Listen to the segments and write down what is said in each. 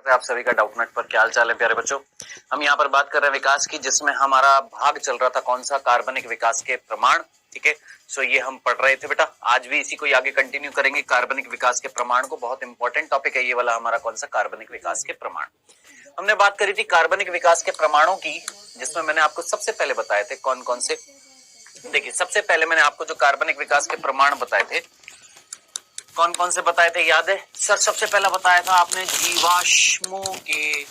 आप सभी का डाउटनेट पर क्या हाल चाल है प्यारे बच्चों। हम यहाँ पर बात कर रहे हैं विकास की, जिसमें हमारा भाग चल रहा था कौन सा, कार्बनिक विकास के प्रमाण। ठीक है, सो ये हम पढ़ रहे थे बेटा, आज भी इसी को आगे कंटिन्यू करेंगे। कार्बनिक विकास के प्रमाण को, बहुत इंपॉर्टेंट टॉपिक है ये वाला हमारा, कौन सा, कार्बनिक विकास के प्रमाण। हमने बात करी थी कार्बनिक विकास के प्रमाणों की, जिसमें मैंने आपको सबसे पहले बताए थे कौन कौन से। देखिए, सबसे पहले मैंने आपको जो कार्बनिक विकास के प्रमाण बताए थे, कौन कौन से बताए थे, याद है सर? सबसे पहला बताया था आपने जीवाश्मों के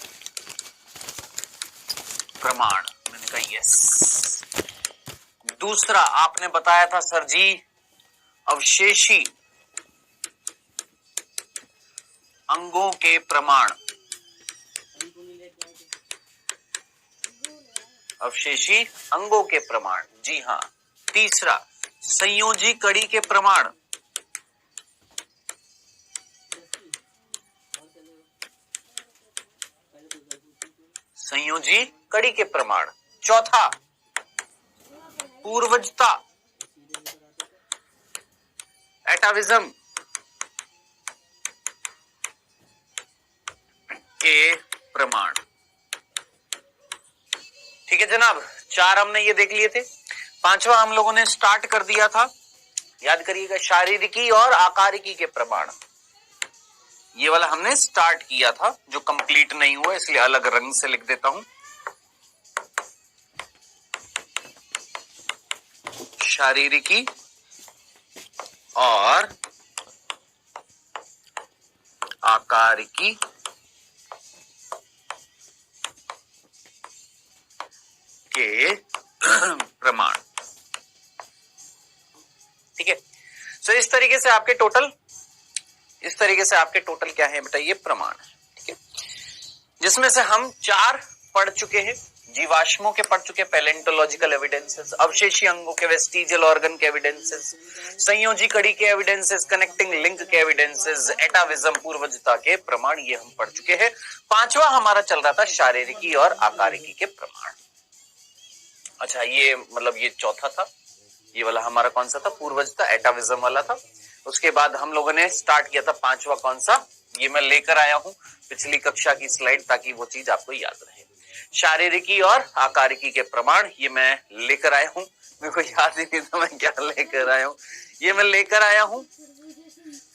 प्रमाण, मैंने कहा यस। दूसरा आपने बताया था सर जी अवशेषी अंगों के प्रमाण, अवशेषी अंगों के प्रमाण, जी हाँ। तीसरा संयोजी कड़ी के प्रमाण, संयोजी कड़ी के प्रमाण। चौथा पूर्वजता, एटाविज्म के प्रमाण। ठीक है जनाब, चार हमने ये देख लिए थे। पांचवा हम लोगों ने स्टार्ट कर दिया था, याद करिएगा, शारीरिकी और आकारिकी के प्रमाण। ये वाला हमने स्टार्ट किया था, जो कंप्लीट नहीं हुआ इसलिए अलग रंग से लिख देता हूं। शारीरिकी और आकारिकी के प्रमाण। ठीक है, तो इस तरीके से आपके टोटल क्या है बेटा, ये प्रमाण है। ठीक है, जिसमें से हम चार पढ़ चुके हैं। जीवाश्मों के पढ़ चुके, पैलेंटोलॉजिकल एविडेंसेस, अवशेषी अंगों के, वेस्टिजियल ऑर्गन के एविडेंसेस, संयोजी कड़ी के एविडेंसेस, कनेक्टिंग लिंक के एविडेंसेस, एटाविज्म पूर्वजता के प्रमाण, ये हम पढ़ चुके हैं। पांचवा हमारा चल रहा था शारीरिकी और आकारिकी के प्रमाण। अच्छा, ये मतलब ये चौथा था, ये वाला हमारा कौन सा था, पूर्वजता, एटाविज्म वाला था। उसके बाद हम लोगों ने स्टार्ट किया था पांचवा, कौन सा, ये मैं लेकर आया हूं पिछली कक्षा की स्लाइड, ताकि वो चीज आपको याद रहे। शारीरिकी और आकारिकी के प्रमाण ये मैं लेकर आया हूं, मेरे को याद ही नहीं था मैं क्या लेकर आया हूं, ये मैं लेकर आया हूं।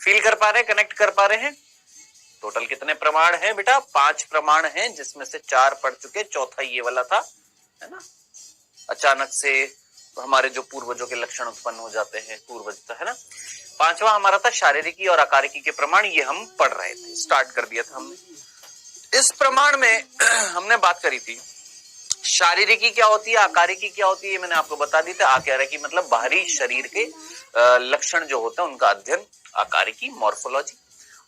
फील कर पा रहे, कनेक्ट कर पा रहे हैं? टोटल कितने प्रमाण हैं बेटा? 5 प्रमाण हैं, जिसमें से 4 पढ़ चुके, चौथा ये वाला था, है ना। अचानक से हमारे जो पूर्वजों के लक्षण उत्पन्न हो जाते हैं, पूर्वजता, है ना। पांचवा हमारा था शारीरिकी और आकारिकी के प्रमाण, ये हम पढ़ रहे थे, स्टार्ट कर दिया था हमने। इस प्रमाण में हमने बात करी थी शारीरिकी क्या होती है, आकारिकी क्या होती है, ये मैंने आपको बता दी थी। आकारिकी मतलब बाहरी शरीर के लक्षण जो होते हैं उनका अध्ययन, आकारिकी मॉर्फोलॉजी,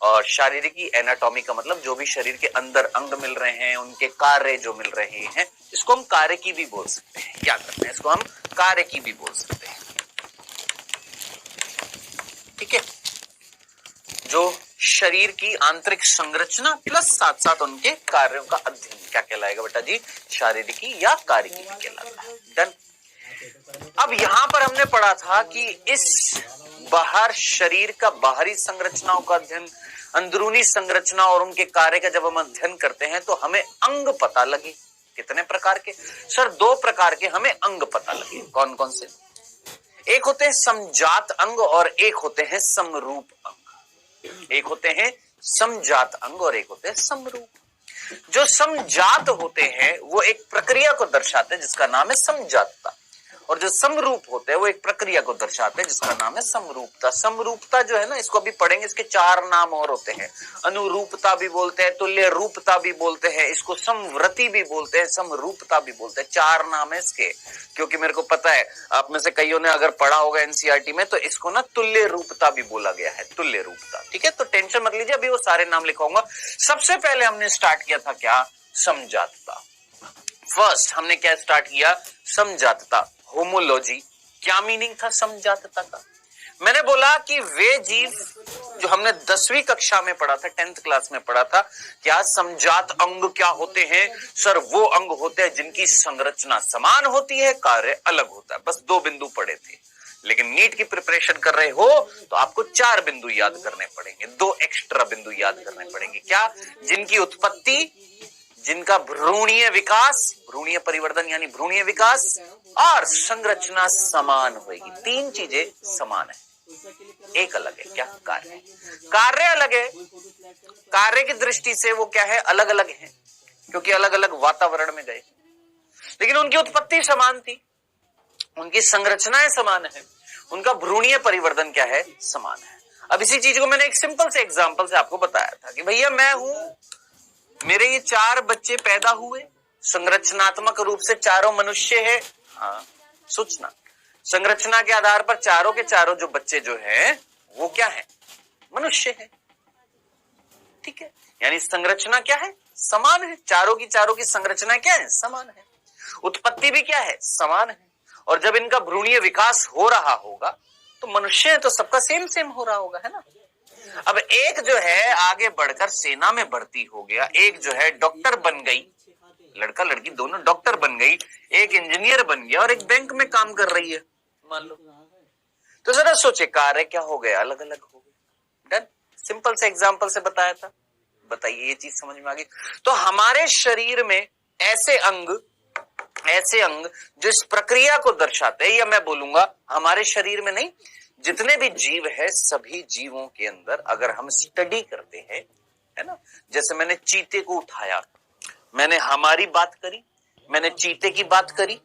और शारीरिकी एनाटॉमी का मतलब जो भी शरीर के अंदर अंग मिल रहे हैं, उनके कार्य जो मिल रहे हैं, इसको हम कार्यकी भी बोल सकते हैं। याद रखना, इसको हम कार्यकी भी बोल सकते हैं। ठीक है, जो शरीर की आंतरिक संरचना प्लस साथ साथ उनके कार्यों का अध्ययन क्या कहलाएगा बेटा जी, शारीरिकी या कार्यकी भी कहलाता है। डन। अब यहां पर हमने पढ़ा था कि इस बाहर शरीर का बाहरी संरचनाओं का अध्ययन, अंदरूनी संरचना और उनके कार्य का जब हम अध्ययन करते हैं तो हमें अंग पता लगे। कितने प्रकार के सर? 2 प्रकार के हमें अंग पता लगे। कौन कौन से? एक होते हैं समजात अंग और एक होते हैं समरूप अंग। एक होते हैं समजात अंग और एक होते हैं समरूप। जो समजात होते हैं वो एक प्रक्रिया को दर्शाते हैं जिसका नाम है समजातता, और जो समरूप होते हैं वो एक प्रक्रिया को दर्शाते हैं जिसका नाम है समरूपता। समरूपता जो है ना, इसको अभी पढ़ेंगे, इसके 4 नाम और होते हैं। अनुरूपता भी बोलते हैं, तुल्य रूपता भी बोलते हैं, इसको समवृत्ति भी बोलते हैं, समरूपता भी बोलते हैं। 4 नाम है इसके, क्योंकि मेरे को पता है आप में से कईयों ने अगर पढ़ा होगा एनसीईआरटी में, तो इसको ना तुल्य रूपता भी बोला गया है, तुल्य रूपता। ठीक है, तो टेंशन मत लीजिए, अभी वो सारे नाम लिखाऊंगा। सबसे पहले हमने स्टार्ट किया था क्या, समजातता। फर्स्ट हमने क्या स्टार्ट किया, समजातता, होमोलॉजी। क्या मीनिंग था समजातता का? मैंने बोला कि वे जीव जो हमने 10वीं कक्षा में पढ़ा था, 10th क्लास में पढ़ा था, क्या समजात अंग क्या होते हैं? सर वो अंग होते हैं जिनकी संरचना समान होती है, कार्य अलग होता है। बस 2 बिंदु पढ़े थे। लेकिन नीट की प्रिपरेशन कर रहे हो तो आपको 4 बिंदु याद करने पड़ेंगे, 2 एक्स्ट्रा बिंदु याद करने पड़ेंगे। क्या? जिनकी उत्पत्ति, जिनका भ्रूणीय विकास, भ्रूणीय परिवर्तन यानी भ्रूणीय विकास, और संरचना समान होगी। 3 चीजें समान है, एक अलग है। क्या? कार्य। कार्य अलग है, कार्य की दृष्टि से वो क्या है? अलग अलग है, क्योंकि अलग अलग वातावरण में गए। लेकिन उनकी उत्पत्ति समान थी, उनकी संरचनाएं समान है, उनका भ्रूणीय परिवर्तन क्या है? समान है। अब इसी चीज को मैंने एक सिंपल से एग्जांपल से आपको बताया था कि भैया मैं हूं, मेरे ये 4 बच्चे पैदा हुए, संरचनात्मक रूप से चारों मनुष्य है। हाँ, सोचना, संरचना के आधार पर चारों के चारों जो बच्चे जो हैं वो क्या है? मनुष्य है। ठीक है, यानी संरचना क्या है? समान है। चारों की संरचना क्या है? समान है। उत्पत्ति भी क्या है? समान है। और जब इनका भ्रूणीय विकास हो रहा होगा तो मनुष्य है तो सबका सेम सेम हो रहा होगा, है ना। अब एक जो है आगे बढ़कर सेना में भर्ती हो गया, एक जो है डॉक्टर बन गई, लड़का लड़की दोनों डॉक्टर बन गई, एक इंजीनियर बन गया और एक बैंक में काम कर रही है, मान लो। तो जरा सोचे, कार्य क्या हो गया? अलग अलग हो गए। डन। सिंपल से एग्जांपल से बताया था। बताइए ये चीज समझ में आ गई? तो हमारे शरीर में ऐसे अंग जो इस प्रक्रिया को दर्शाते हैं, या मैं बोलूंगा हमारे शरीर में नहीं, जितने भी जीव है सभी जीवों के अंदर अगर हम स्टडी करते हैं, है ना, जैसे मैंने चीते को उठाया, मैंने हमारी बात करी, मैंने चीते की बात करी,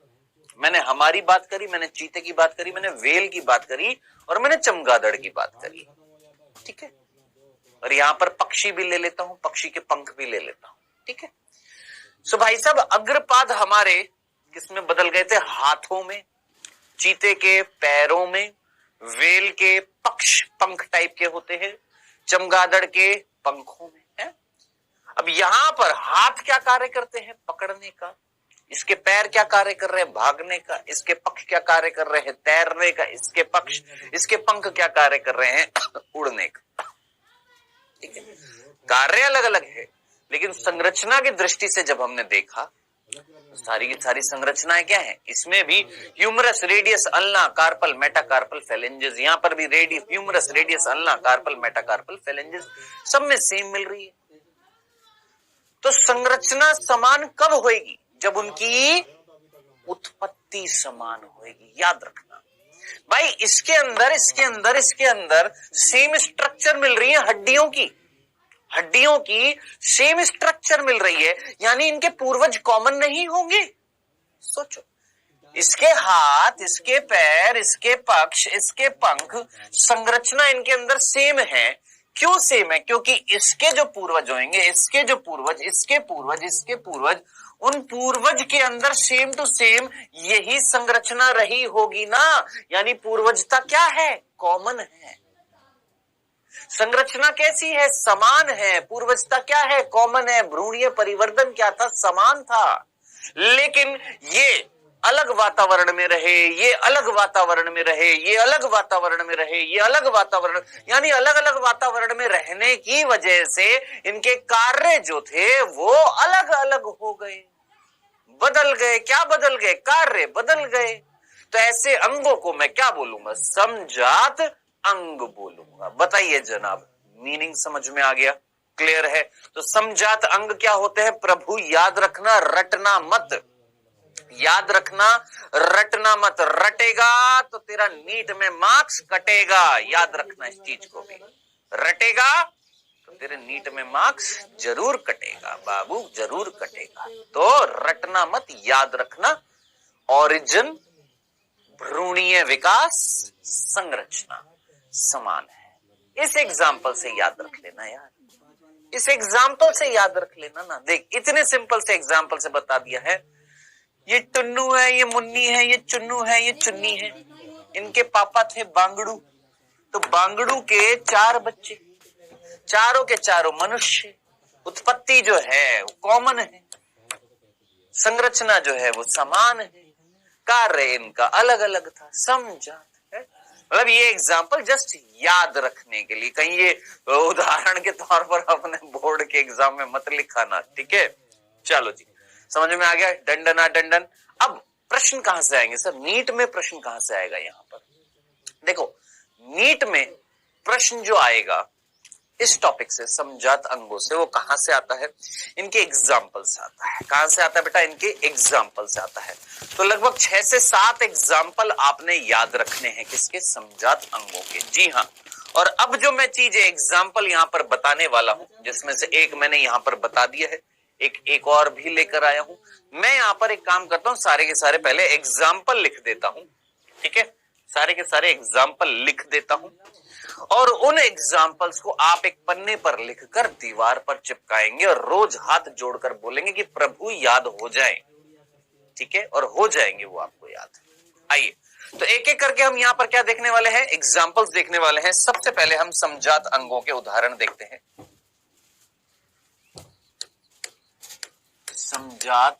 मैंने हमारी बात करी, मैंने चीते की बात करी, मैंने वेल की बात करी और मैंने चमगादड़ की बात करी। ठीक है, और यहां पर पक्षी भी ले लेता हूं, पक्षी के पंख भी ले लेता हूं। ठीक है, सो भाई साहब अग्रपाद हमारे किसमें बदल गए थे? हाथों में, चीते के पैरों में, वेल के पक्ष पंख टाइप के होते हैं, चमगादड़ के पंखों में है। अब यहां पर हाथ क्या कार्य करते हैं? पकड़ने का। इसके पैर क्या कार्य कर रहे हैं? भागने का। इसके पक्ष क्या कार्य कर रहे हैं? तैरने का। इसके पंख क्या कार्य कर रहे हैं? उड़ने का। ठीक है, कार्य अलग अलग है, लेकिन संरचना की दृष्टि से जब हमने देखा सारी की सारी संरचनाएं क्या है? इसमें भी humerus, radius, ulna, carpal, metacarpal, phalanges, यहां पर भी humerus, radius, ulna, carpal, metacarpal, phalanges, सब में सेम मिल रही है। तो संरचना समान कब होगी? जब उनकी उत्पत्ति समान होगी। याद रखना भाई, इसके अंदर सेम स्ट्रक्चर मिल रही है, हड्डियों की सेम स्ट्रक्चर मिल रही है, यानी इनके पूर्वज कॉमन नहीं होंगे। सोचो, इसके हाथ, इसके पैर, इसके पक्ष, इसके पंख, संरचना इनके अंदर सेम है। क्यों सेम है? क्योंकि इसके जो पूर्वज होंगे, इसके पूर्वज, उन पूर्वज के अंदर सेम टू सेम यही संरचना रही होगी ना, यानी पूर्वजता क्या है? कॉमन है। संरचना कैसी है? समान है। पूर्वजता क्या है? कॉमन है। भ्रूणीय परिवर्तन क्या था? समान था। लेकिन ये अलग वातावरण में रहे, ये अलग वातावरण में रहे, ये अलग वातावरण में रहे, ये अलग वातावरण, यानी अलग अलग वातावरण में रहने की वजह से इनके कार्य जो थे वो अलग अलग हो गए, बदल गए। क्या बदल गए? कार्य बदल गए। तो ऐसे अंगों को मैं क्या बोलूंगा? समजात अंग बोलूंगा। बताइए जनाब, मीनिंग समझ में आ गया? क्लियर है? तो समजात अंग क्या होते हैं? प्रभु याद रखना, रटना मत। याद रखना, रटना मत। रटेगा तो तेरा नीट में मार्क्स कटेगा। याद रखना इस चीज को भी। रटेगा तो तेरे नीट में मार्क्स जरूर कटेगा बाबू, जरूर कटेगा। तो रटना मत, याद रखना। ओरिजिन, भ्रूणीय विकास, संरचना समान है। इस एग्जाम्पल से याद रख लेना यार, इस एग्जाम्पल से याद रख लेना ना। देख, इतने सिंपल से एग्जाम्पल से बता दिया है। ये टुन्नू है, ये मुन्नी है, ये चुन्नू है, ये चुन्नी है। इनके पापा थे बांगड़ू, तो बांगड़ू के 4 बच्चे, चारों के चारों मनुष्य। उत्पत्ति जो है वो कॉमन है, संरचना जो है वो समान है, कार्य इनका अलग अलग था। समझा? मतलब ये एग्जाम्पल जस्ट याद रखने के लिए, कहीं ये उदाहरण के तौर पर अपने बोर्ड के एग्जाम में मत लिखाना। ठीक है, चलो जी, समझ में आ गया? दंडना दंडन। अब प्रश्न कहां से आएंगे सर? नीट में प्रश्न कहां से आएगा? यहाँ पर देखो नीट में प्रश्न जो आएगा इस टॉपिक से, समजात अंगों से, वो कहां से आता है? इनके एग्जाम्पल से आता है। कहां से आता है बेटा? इनके एग्जाम्पल से आता है। तो लगभग 6 से 7 एग्जाम्पल आपने याद रखने हैं किसके? समजात अंगों के। जी हाँ। और अब जो मैं चीजें एग्जाम्पल यहां पर बताने वाला हूं, जिसमें से एक मैंने यहां पर बता दिया है, एक और भी लेकर आया हूं। मैं यहां पर एक काम करता हूं, सारे के सारे पहले एग्जाम्पल लिख देता हूं। ठीक है, सारे के सारे एग्जाम्पल लिख देता हूं और उन एग्जाम्पल्स को आप एक पन्ने पर लिखकर दीवार पर चिपकाएंगे और रोज हाथ जोड़कर बोलेंगे कि प्रभु याद हो जाए। ठीक है, और हो जाएंगे वो आपको याद। आइए तो एक एक करके हम यहां पर क्या देखने वाले हैं? एग्जाम्पल्स देखने वाले हैं। सबसे पहले हम समजात अंगों के उदाहरण देखते हैं। समजात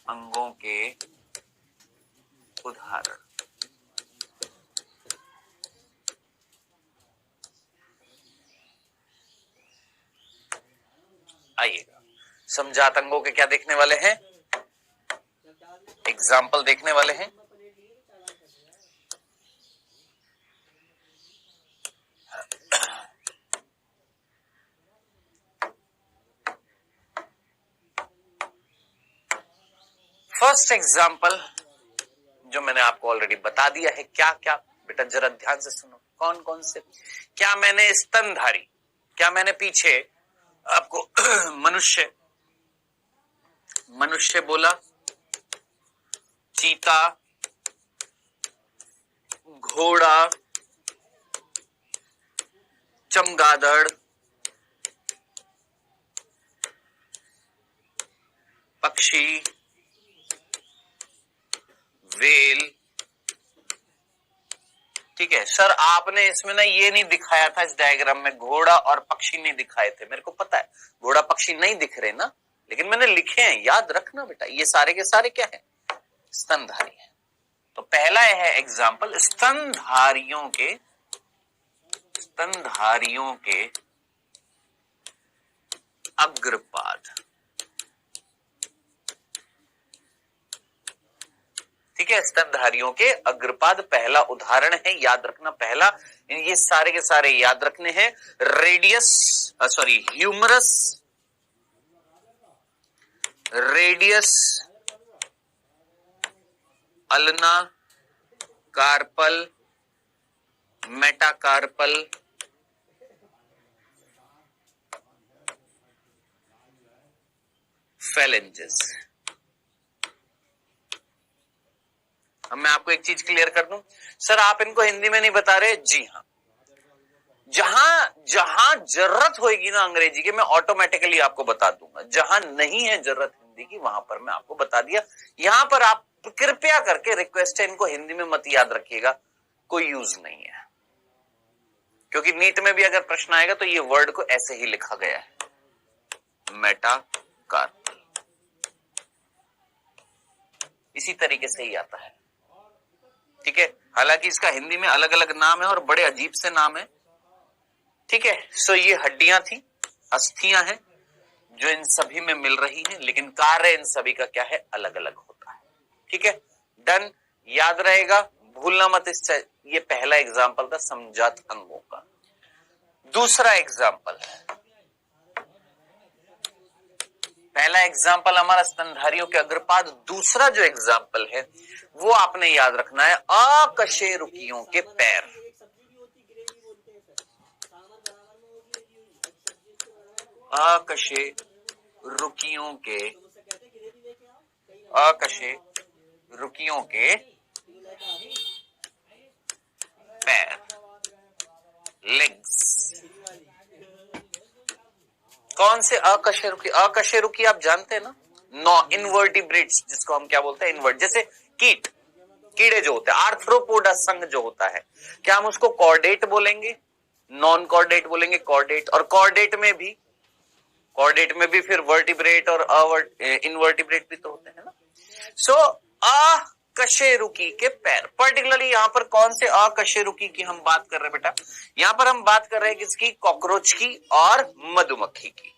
अंगों के उदाहरण। आइएगा, समजात अंगों के क्या देखने वाले हैं? एग्जाम्पल देखने वाले हैं। फर्स्ट एग्जाम्पल जो मैंने आपको ऑलरेडी बता दिया है, क्या क्या बेटा जरा ध्यान से सुनो। कौन कौन से? क्या मैंने स्तनधारी, क्या मैंने पीछे आपको मनुष्य बोला, चीता, घोड़ा, चमगादड़, पक्षी, वेल। ठीक है सर, आपने इसमें ना ये नहीं दिखाया था, इस डायग्राम में घोड़ा और पक्षी नहीं दिखाए थे। मेरे को पता है घोड़ा पक्षी नहीं दिख रहे ना, लेकिन मैंने लिखे हैं, याद रखना बेटा। ये सारे के सारे क्या है? स्तनधारी है। तो पहला है एग्जाम्पल स्तनधारियों के अग्रपाद। ठीक है, स्तनधारियों के अग्रपाद पहला उदाहरण है, याद रखना। पहला, ये सारे के सारे याद रखने हैं। Radius, ulna, carpal, metacarpal, phalanges. अब मैं आपको एक चीज क्लियर कर दूं, सर आप इनको हिंदी में नहीं बता रहे। जी हाँ, जहां जरूरत होगी ना अंग्रेजी की, मैं ऑटोमेटिकली आपको बता दूंगा। जहां नहीं है जरूरत हिंदी की, वहां पर मैं आपको बता दिया। यहां पर आप कृपया करके रिक्वेस्ट है, इनको हिंदी में मत याद रखिएगा, कोई यूज नहीं है। क्योंकि नीट में भी अगर प्रश्न आएगा तो ये वर्ड को ऐसे ही लिखा गया है, मेटाकार्पल, इसी तरीके से ही आता है। ठीक है, हालांकि इसका हिंदी में अलग अलग नाम है और बड़े अजीब से नाम है। ठीक है, सो ये हड्डियां थी, अस्थियां हैं जो इन सभी में मिल रही हैं, लेकिन कार्य इन सभी का क्या है? अलग अलग होता है। ठीक है, डन, याद रहेगा, भूलना मत। इस ये पहला एग्जाम्पल था समजात अंगों का। दूसरा एग्जाम्पल, पहला एग्जाम्पल हमारा स्तनधारियों के अग्रपाद। दूसरा जो एग्जाम्पल है वो आपने याद रखना है, अकशेरुकियों के पैर। अकशेरुकियों के पैर, लेग्स। कौन से अकशेरुकी? अकशेरुकी आप जानते हैं ना, नॉन इनवर्टिब्रेट्स, जिसको हम क्या बोलते हैं? इनवर्ट। जैसे कीड़े जो होते हैं, आर्थ्रोपोडा संघ जो होता है, क्या हम उसको कॉर्डेट बोलेंगे, नॉन कॉर्डेट बोलेंगे? कॉर्डेट। और कॉर्डेट में भी फिर वर्टिब्रेट और इनवर्टिब्रेट भी तो होते हैं ना। सो अकशेरुकी के पैर, पर्टिकुलरली यहां पर कौन से अकशेरुकी की हम बात कर रहे हैं बेटा? यहां पर हम बात कर रहे हैं किसकी? कॉकरोच की और मधुमक्खी की।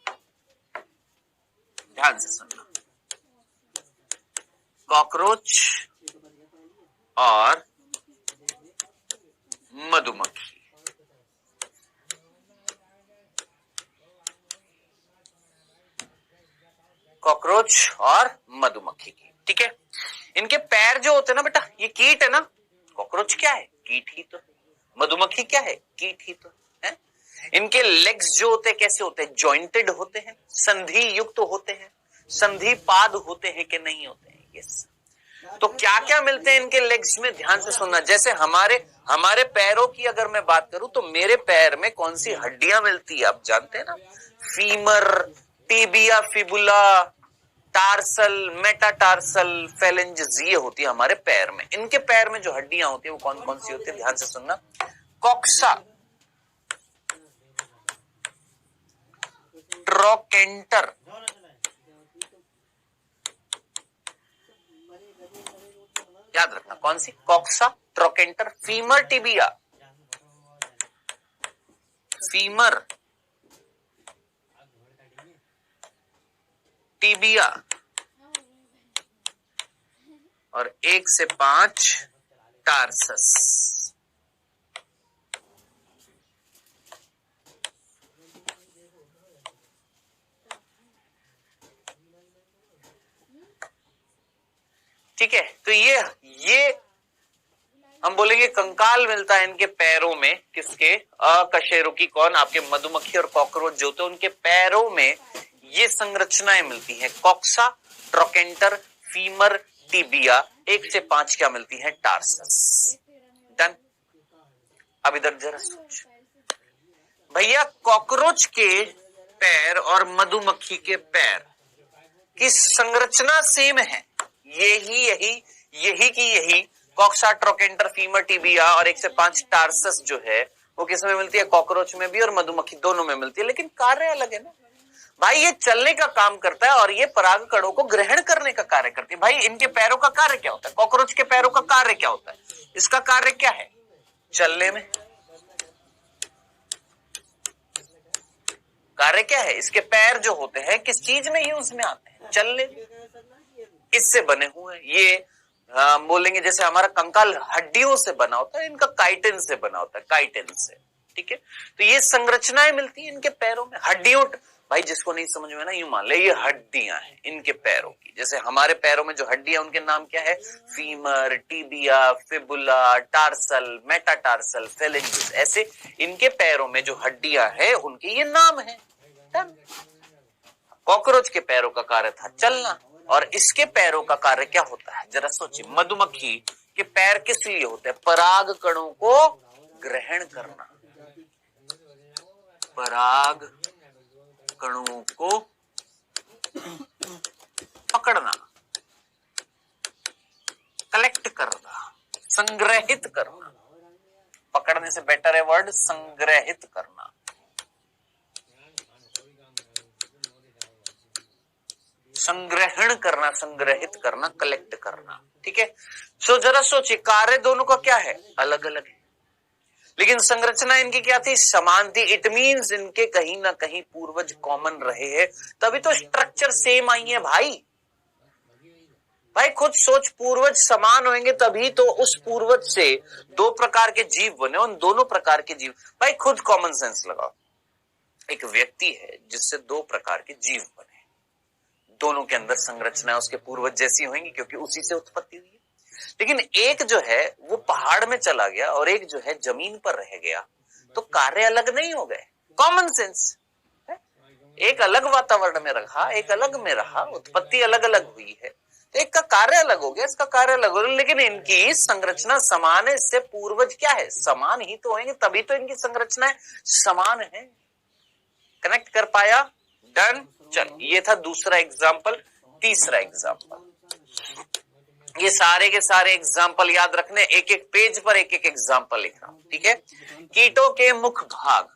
ध्यान से सुनना, कॉकरोच और मधुमक्खी। कॉकरोच और मधुमक्खी की, ठीक है। इनके पैर जो होते हैं ना बेटा, ये कीट है ना, कॉकरोच क्या है, कीट ही तो है। मधुमक्खी क्या है, कीट ही तो है। इनके लेग्स जो होते हैं कैसे होते हैं, जॉइंटेड होते हैं, संधि युक्त होते हैं, संधि पाद होते हैं कि नहीं होते हैं, यस। तो क्या क्या मिलते हैं इनके लेग्स में, ध्यान से सुनना। जैसे हमारे पैरों की अगर मैं बात करूं तो मेरे पैर में कौन सी हड्डियां मिलती है आप जानते हैं ना, femur, tibia, fibula, tarsal, metatarsal, phalanges, ये होती है हमारे पैर में। इनके पैर में जो हड्डियां होती है वो कौन कौन सी होती है, ध्यान से सुनना। कॉक्सा, ट्रोकेंटर, याद रखना कौन सी, coxa, trochanter, femur, tibia, femur, tibia और 1 से 5 टार्सस। ठीक है, तो ये हम बोलेंगे कंकाल मिलता है इनके पैरों में, किसके, अकशेरुकी, कौन, आपके मधुमक्खी और कॉकरोच जो होते हैं उनके पैरों में ये संरचनाएं मिलती हैं, कॉक्सा, ट्रोकेंटर, फीमर, टिबिया, 1 से 5 क्या मिलती है, टार्सस। डन। अब इधर जरा सोच भैया, कॉकरोच के पैर और मधुमक्खी के पैर की संरचना सेम है, यही कॉक्सा, ट्रोकेंटर, फीमर, टिबिया और 1 से 5 टार्सस जो है वो किस में मिलती है, कॉकरोच में भी और मधुमक्खी दोनों में मिलती है, लेकिन कार्य अलग है ना भाई। ये चलने का काम करता है और ये पराग कणों को ग्रहण करने का कार्य करती है। भाई इनके पैरों का कार्य क्या होता है, कॉकरोच के पैरों का कार्य क्या होता है, इसका कार्य क्या है, चलने में। कार्य क्या है, इसके पैर जो होते हैं किस चीज में यूज में आते हैं, चलने में। इससे बने हुए हैं ये, बोलेंगे जैसे हमारा कंकाल हड्डियों से बना होता है, इनका काइटिन से बना होता है, काइटिन से, ठीक है। तो ये संरचनाएं मिलती है इनके पैरों में, हड्डियों। भाई जिसको नहीं समझ में ना, यूं मान ले ये हड्डियां हैं इनके पैरों की। जैसे हमारे पैरों में जो हड्डियां उनके नाम क्या है, femur, tibia, fibula, tarsal, metatarsal, phalanges, ऐसे इनके पैरों में जो हड्डियां हैं उनके ये नाम है। कॉकरोच के पैरों का कार्य था चलना और इसके पैरों का कार्य क्या होता है, जरा सोचिए। मधुमक्खी के पैर किस लिए होते हैं, पराग कणों को ग्रहण करना, पराग कणों को पकड़ना, कलेक्ट करना, संग्रहित करना। पकड़ने से बेटर है वर्ड संग्रहित करना। संग्रहण करना, संग्रहित करना, कलेक्ट करना, ठीक है। सो जरा सोचिए, कार्य दोनों का क्या है, अलग अलग है, लेकिन संरचना इनकी क्या थी, समान थी। इट मींस इनके कहीं ना कहीं पूर्वज कॉमन रहे हैं, तभी तो स्ट्रक्चर सेम आई है भाई। भाई खुद सोच, पूर्वज समान होंगे तभी तो उस पूर्वज से 2 प्रकार के जीव बने, उन दोनों प्रकार के जीव। भाई खुद कॉमन सेंस लगाओ, एक व्यक्ति है जिससे 2 प्रकार के जीव बने, दोनों के अंदर संरचना उसके पूर्वज जैसी होंगी क्योंकि उसी से उत्पत्ति हुई है। लेकिन एक जो है वो पहाड़ में चला गया और एक जो है जमीन पर रह गया, तो कार्य अलग नहीं हो गए, कॉमन सेंस। एक अलग वातावरण में रखा, एक अलग में रहा, उत्पत्ति अलग अलग हुई है, तो एक का कार्य अलग हो गया, इसका कार्य अलग हो गया, लेकिन इनकी संरचना समान है। इससे पूर्वज क्या है, समान ही तो होंगे, तभी तो इनकी संरचना समान है। कनेक्ट कर पाया, डन। चल ये था दूसरा एग्जाम्पल। तीसरा एग्जाम्पल, ये सारे के सारे एग्जाम्पल याद रखने, एक एक पेज पर एक एक एग्जाम्पल लिख रहा हूं, ठीक है। कीटों के मुख भाग,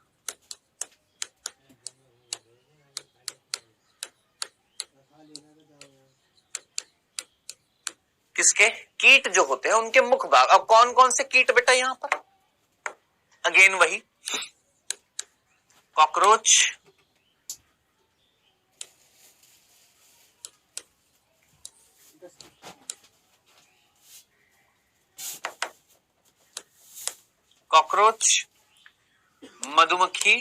किसके, कीट जो होते हैं उनके मुख भाग। अब कौन कौन से कीट बेटा यहां पर, अगेन वही कॉकरोच, कॉकरोच, मधुमक्खी,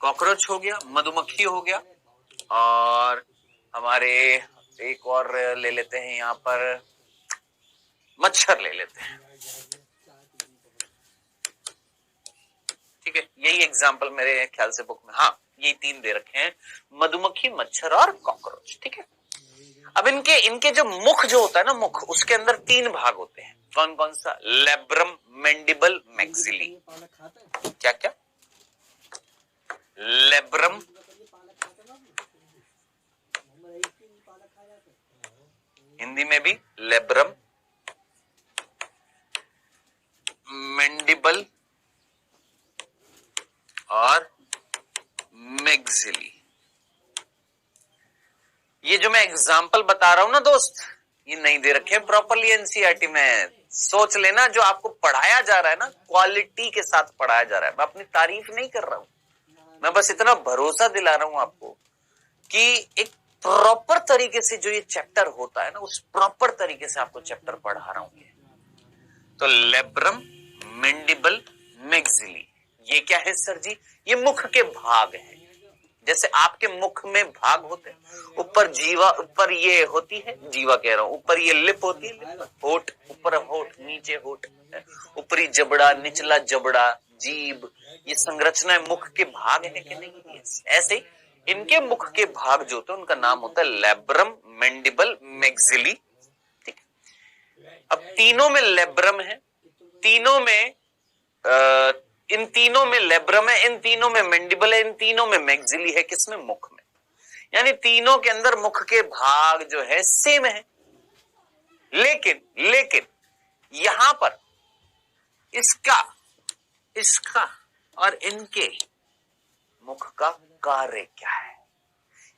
कॉकरोच हो गया, मधुमक्खी हो गया, और हमारे एक और ले लेते हैं यहां पर, मच्छर ले लेते हैं। ठीक है, यही एग्जाम्पल मेरे ख्याल से बुक में, हाँ ये 3 दे रखे हैं, मधुमक्खी, मच्छर और कॉकरोच। ठीक है, अब इनके जो मुख जो होता है ना, मुख, उसके अंदर 3 भाग होते हैं। कौन कौन सा? Labrum, mandible, maxillary. क्या क्या? लेब्रम, हिंदी में भी लेब्रम, मैंडिबल और मैक्सिली। ये जो मैं एग्जाम्पल बता रहा हूं ना दोस्त, ये नहीं दे रखे प्रॉपरली एनसीईआरटी में। सोच लेना, जो आपको पढ़ाया जा रहा है ना, क्वालिटी के साथ पढ़ाया जा रहा है। मैं अपनी तारीफ नहीं कर रहा हूं, मैं बस इतना भरोसा दिला रहा हूं आपको कि एक प्रॉपर तरीके से जो ये चैप्टर होता है ना, उस प्रॉपर तरीके से आपको चैप्टर पढ़ा रहा हूं। तो लेब्रम, मैंडिबल, मैक्सिली, ये क्या है सर जी? ये मुख के भाग हैं। जैसे आपके मुख में भाग होते हैं, ऊपर जीवा, ऊपर ये होती है, जीवा कह रहा हूं, ऊपर ये लिप होती है, होठ, ऊपर होठ, नीचे होठ, ऊपरी जबड़ा, निचला जबड़ा, जीभ, ये संरचना मुख के भाग है कि नहीं? ऐसे इनके मुख के भाग जो होते हैं उनका नाम होता है लेब्रम, मैंडिबल, मैक्सिली। ठीक, अब तीनों में लेब्रम है, तीनों में इन तीनों में लेब्रम है, इन तीनों में मैंडिबल है, इन तीनों में मैक्सिली है। किसमें? मुख में। यानी तीनों के अंदर मुख के भाग जो है सेम है, लेकिन यहां पर इसका और इनके मुख का कार्य क्या है,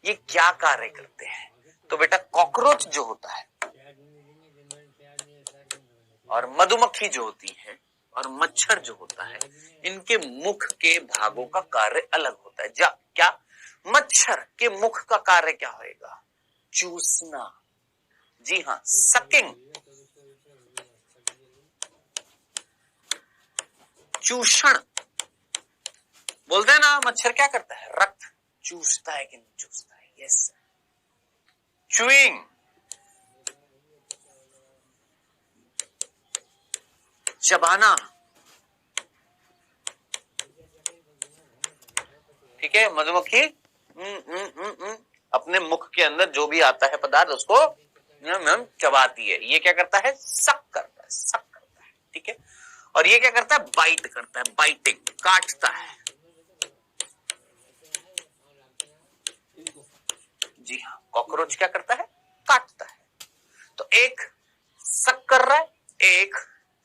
ये क्या कार्य करते हैं? तो बेटा कॉकरोच जो होता है और मधुमक्खी जो होती है और मच्छर जो होता है, इनके मुख के भागों का कार्य अलग होता है। क्या? मच्छर के मुख का कार्य क्या होगा? चूसना। जी हाँ, सकिंग, चूषण बोलते हैं ना। मच्छर क्या करता है? रक्त चूसता है कि नहीं चूसता है? यस। च्यूइंग, चबाना। ठीक है, मधुमक्खी अपने मुख के अंदर जो भी आता है पदार्थ उसको चबाती है। ये क्या करता है? सक करता है, सक करता है। ठीक है, और ये क्या करता है? बाइट करता है, बाइटिंग, काटता है। जी हाँ, कॉकरोच क्या करता है? काटता है। तो एक सक कर रहा है, एक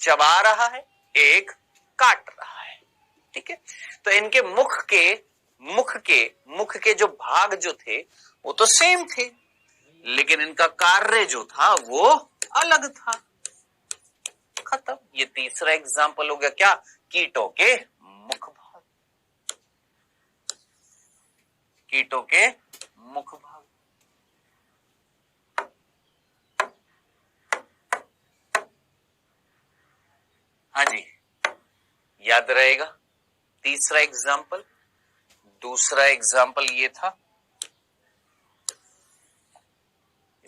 चबा रहा है, एक काट रहा है। ठीक है, तो इनके मुख के जो भाग जो थे वो तो सेम थे, लेकिन इनका कार्य जो था वो अलग था। खत्म। ये तीसरा एग्जाम्पल हो गया। क्या? कीटों के मुख भाग, कीटों के मुख भाग। हाँ जी, याद रहेगा। तीसरा एग्जाम्पल, दूसरा एग्जाम्पल ये था।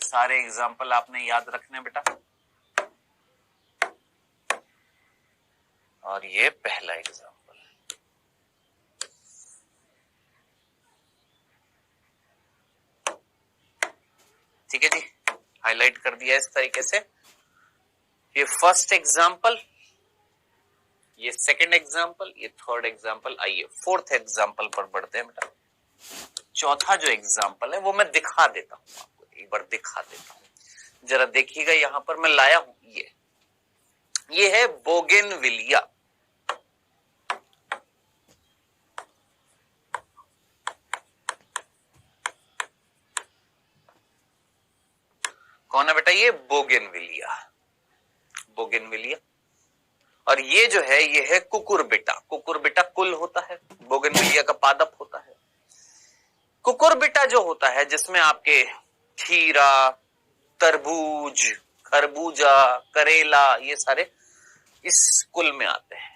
ये सारे एग्जाम्पल आपने याद रखने बेटा, और ये पहला एग्जाम्पल है। ठीक है जी, हाईलाइट कर दिया इस तरीके से। ये फर्स्ट एग्जाम्पल, ये सेकंड एग्जाम्पल, ये थर्ड एग्जाम्पल। आइए फोर्थ एग्जाम्पल पर बढ़ते हैं बेटा। चौथा जो एग्जाम्पल है वो मैं दिखा देता हूं आपको, एक बार दिखा देता हूं, जरा देखिएगा। यहां पर मैं लाया हूं, ये है बोगेनविलिया। कौन है बेटा? ये बोगेनविलिया, बोगेनविलिया। और ये जो है ये है कुकुरबिटा। कुकुरबिटा कुल होता है, बोगेनविलिया का पादप होता है। कुकुरबिटा जो होता है जिसमें आपके खीरा, तरबूज, खरबूजा, करेला, ये सारे इस कुल में आते हैं,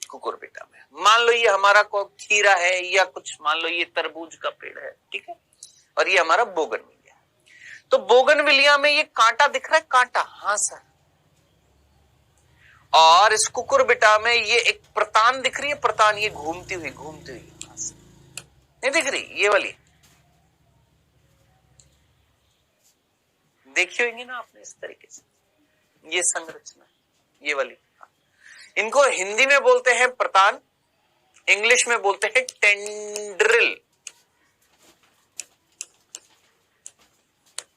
कुकुरबिटा में। मान लो ये हमारा खीरा है या कुछ, मान लो ये तरबूज का पेड़ है, ठीक है, और ये हमारा बोगनविलिया। तो बोगनविलिया में ये कांटा दिख रहा है, कांटा, हाँ सर। और इस कुकुरबिटा में ये एक प्रतान दिख रही है, प्रतान, ये घूमती हुई नहीं दिख रही, ये वाली देखी होगी ना आपने इस तरीके से, ये संरचना, ये वाली। इनको हिंदी में बोलते हैं प्रतान, इंग्लिश में बोलते हैं टेंड्रिल।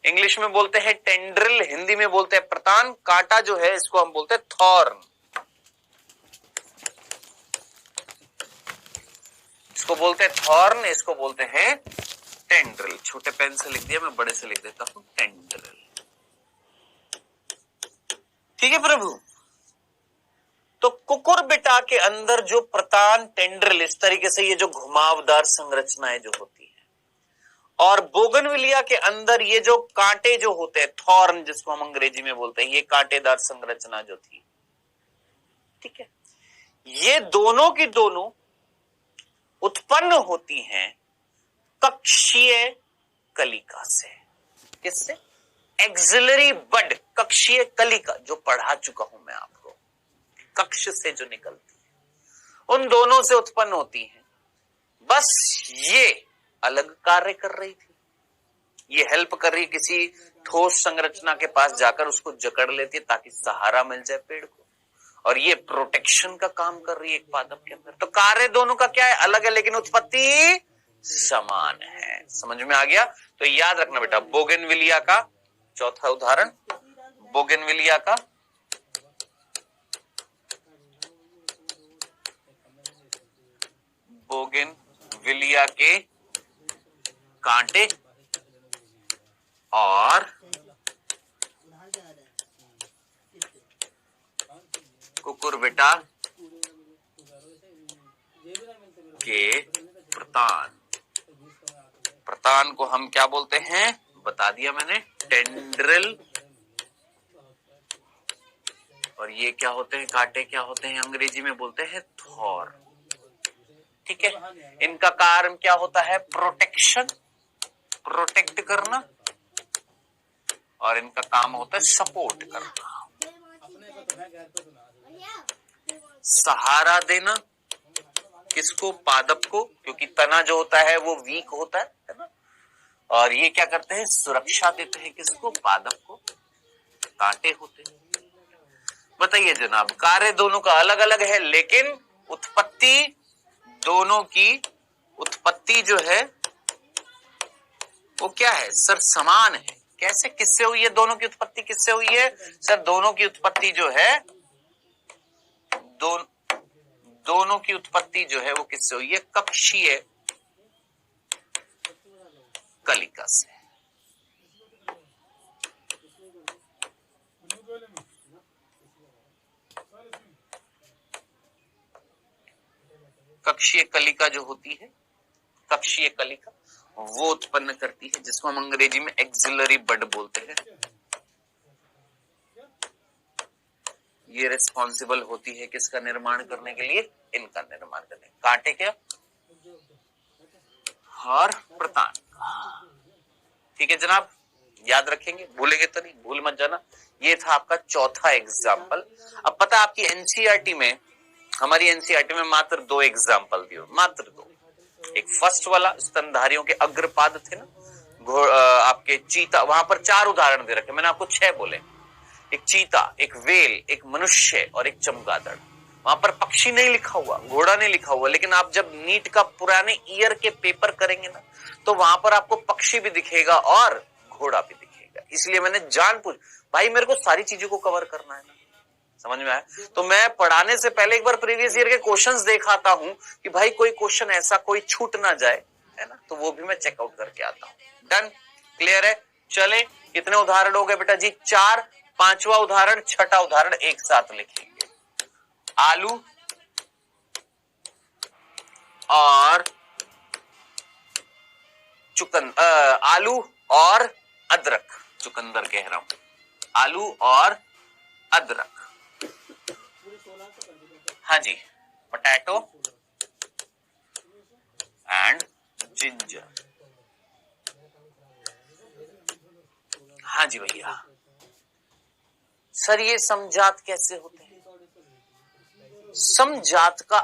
इंग्लिश में बोलते हैं टेंड्रिल, हिंदी में बोलते हैं प्रतान। कांटा जो है इसको हम बोलते हैं थॉर्न, इसको बोलते हैं थॉर्न, इसको बोलते हैं टेंड्रिल। छोटे पेन से लिख दिया, मैं बड़े से लिख देता हूं, टेंड्रिल। ठीक है प्रभु। तो कुकुरबिटा के अंदर जो प्रतान, टेंड्रिल, इस तरीके से ये जो घुमावदार संरचनाएं जो होती है, और बोगनविलिया के अंदर ये जो कांटे जो होते हैं, थॉर्न जिसको हम अंग्रेजी में बोलते हैं, ये कांटेदार संरचना जो थी, ठीक है, ये दोनों की दोनों उत्पन्न होती हैं कक्षीय कलिका से। किससे? एक्सिलरी बड, कक्षीय कलिका, जो पढ़ा चुका हूं मैं आपको, कक्ष से जो निकलती है, उन दोनों से उत्पन्न होती हैं। बस ये अलग कार्य कर रही थी, ये हेल्प कर रही, किसी ठोस संरचना के पास जाकर उसको जकड़ लेती है ताकि सहारा मिल जाए पेड़ को, और ये प्रोटेक्शन का काम कर रही है एक पादप के अंदर। तो कार्य दोनों का क्या है? अलग है, लेकिन उत्पत्ति समान है। समझ में आ गया? तो याद रखना बेटा, बोगनविलिया का चौथा उदाहरण, बोगनविलिया का बोगनविलिया के कांटे और कुकुरबिटा के प्रतान। प्रतान को हम क्या बोलते हैं? बता दिया मैंने, टेंड्रिल। और ये क्या होते हैं? कांटे क्या होते हैं? अंग्रेजी में बोलते हैं थॉर्न। ठीक है, इनका कार्य क्या होता है? प्रोटेक्शन, प्रोटेक्ट करना, और इनका काम होता है सपोर्ट करना, सहारा देना। किसको? पादप को, क्योंकि तना जो होता है वो वीक होता है ना। और ये क्या करते हैं? सुरक्षा देते हैं। किसको? पादप को। कांटे होते हैं। बताइए जनाब, कार्य दोनों का अलग अलग है, लेकिन उत्पत्ति दोनों की, उत्पत्ति जो है वो क्या है सर? समान है। कैसे? किससे हुई है दोनों की उत्पत्ति? किससे हुई है सर? दोनों की उत्पत्ति जो है, दोनों की उत्पत्ति जो है वो किससे हुई है? कक्षीय कलिका से। कक्षीय कलिका जो होती है, कक्षीय कलिका वो उत्पन्न करती है, जिसको हम अंग्रेजी में एक्सिलरी बड बोलते हैं। ये रिस्पॉन्सिबल होती है किसका निर्माण करने के लिए? इनका निर्माण करने। कांटे क्या? और प्रतान। ठीक है जनाब, याद रखेंगे, भूलेंगे तो नहीं, भूल मत जाना। ये था आपका चौथा एग्जाम्पल। अब पता है आपकी एनसीईआरटी में, हमारी एनसीईआरटी में मात्र 2 एग्जाम्पल दिए, मात्र 2। एक फर्स्ट वाला स्तनधारियों के अग्रपाद थे ना, आपके चीता, वहां पर 4 उदाहरण दे रखे, मैंने आपको 6 बोले। एक चीता, एक वेल, एक मनुष्य और एक चमगादड़। वहां पर पक्षी नहीं लिखा हुआ, घोड़ा नहीं लिखा हुआ, लेकिन आप जब नीट का पुराने ईयर के पेपर करेंगे ना, तो वहां पर आपको पक्षी भी दिखेगा और घोड़ा भी दिखेगा। इसलिए मैंने जान पूछ, भाई मेरे को सारी चीजों को कवर करना है ना, समझ में आया? तो मैं पढ़ाने से पहले एक बार प्रीवियस ईयर के क्वेश्चंस देखाता हूं कि भाई कोई क्वेश्चन ऐसा कोई छूट ना जाए, है ना, तो वो भी मैं चेकआउट करके आता हूं। डन? क्लियर है? चले, कितने उदाहरण हो गए बेटा जी? 4। 5वां उदाहरण, 6ठा उदाहरण एक साथ लिखेंगे। आलू और आलू और अदरक, चुकंदर कह रहा हूं, आलू और अदरक। हाँ जी, पोटैटो एंड जिंजर। हाँ जी भैया। सर ये समजात कैसे होते हैं? समजात का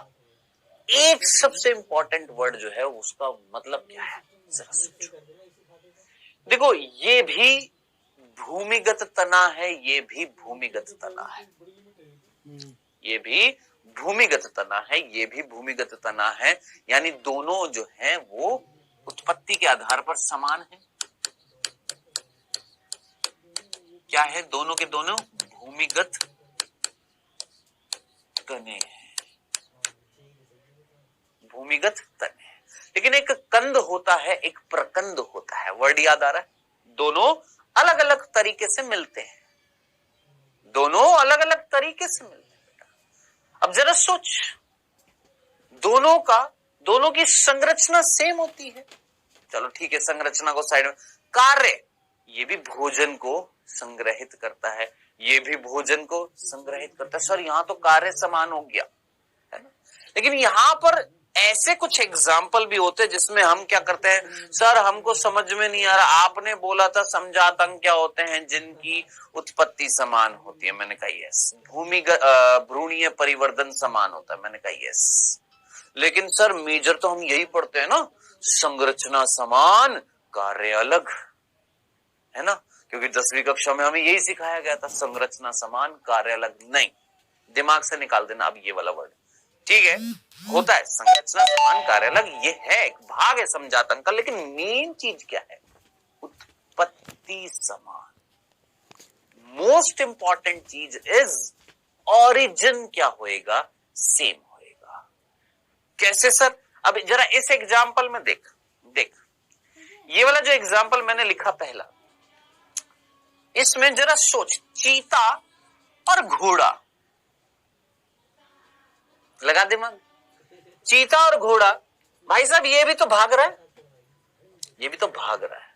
एक सबसे इंपॉर्टेंट वर्ड जो है उसका मतलब क्या है, जरा सोचो। देखो ये भी भूमिगत तना है, ये भी भूमिगत तना है, ये भी भूमिगत तना है, ये भी भूमिगत तना है, यानी दोनों जो है वो उत्पत्ति के आधार पर समान है। क्या है? दोनों के दोनों भूमिगत तने हैं, भूमिगत तने। लेकिन एक कंद होता है, एक प्रकंद होता है, वर्ड याद आ रहा है? दोनों अलग अलग तरीके से मिलते हैं, दोनों अलग अलग तरीके से मिलते हैं बेटा। अब जरा सोच, दोनों की संरचना सेम होती है, चलो ठीक है, संरचना को साइड में। कार्य, ये भी भोजन को संग्रहित करता है, ये भी भोजन को संग्रहित करता है। सर यहां तो कार्य समान हो गया, है ना? लेकिन यहां पर ऐसे कुछ एग्जाम्पल भी होते हैं जिसमें हम क्या करते हैं, सर हमको समझ में नहीं आ रहा, आपने बोला था समजात अंग क्या होते हैं, जिनकी उत्पत्ति समान होती है। मैंने कहा यस। भ्रूणीय परिवर्धन समान होता है, मैंने कहा यस। लेकिन सर मेजर तो हम यही पढ़ते हैं ना, संरचना समान कार्य अलग, है ना? क्योंकि 10वीं कक्षा में हमें यही सिखाया गया था, संरचना समान कार्य अलग। नहीं, दिमाग से निकाल देना अब ये वाला वर्ड, ठीक है? होता है संरचना समान कार्य अलग, ये है एक भाग है समजात अंग का, लेकिन मेन चीज क्या है? उत्पत्ति समान। मोस्ट इंपॉर्टेंट चीज इज ओरिजिन क्या होएगा? सेम होएगा। कैसे सर? अब जरा इस एग्जाम्पल में देख, ये वाला जो एग्जाम्पल मैंने लिखा पहला, इसमें जरा सोच, चीता और घोड़ा, लगा दिमाग, चीता और घोड़ा, भाई साहब ये भी तो भाग रहा है, ये भी तो भाग रहा है,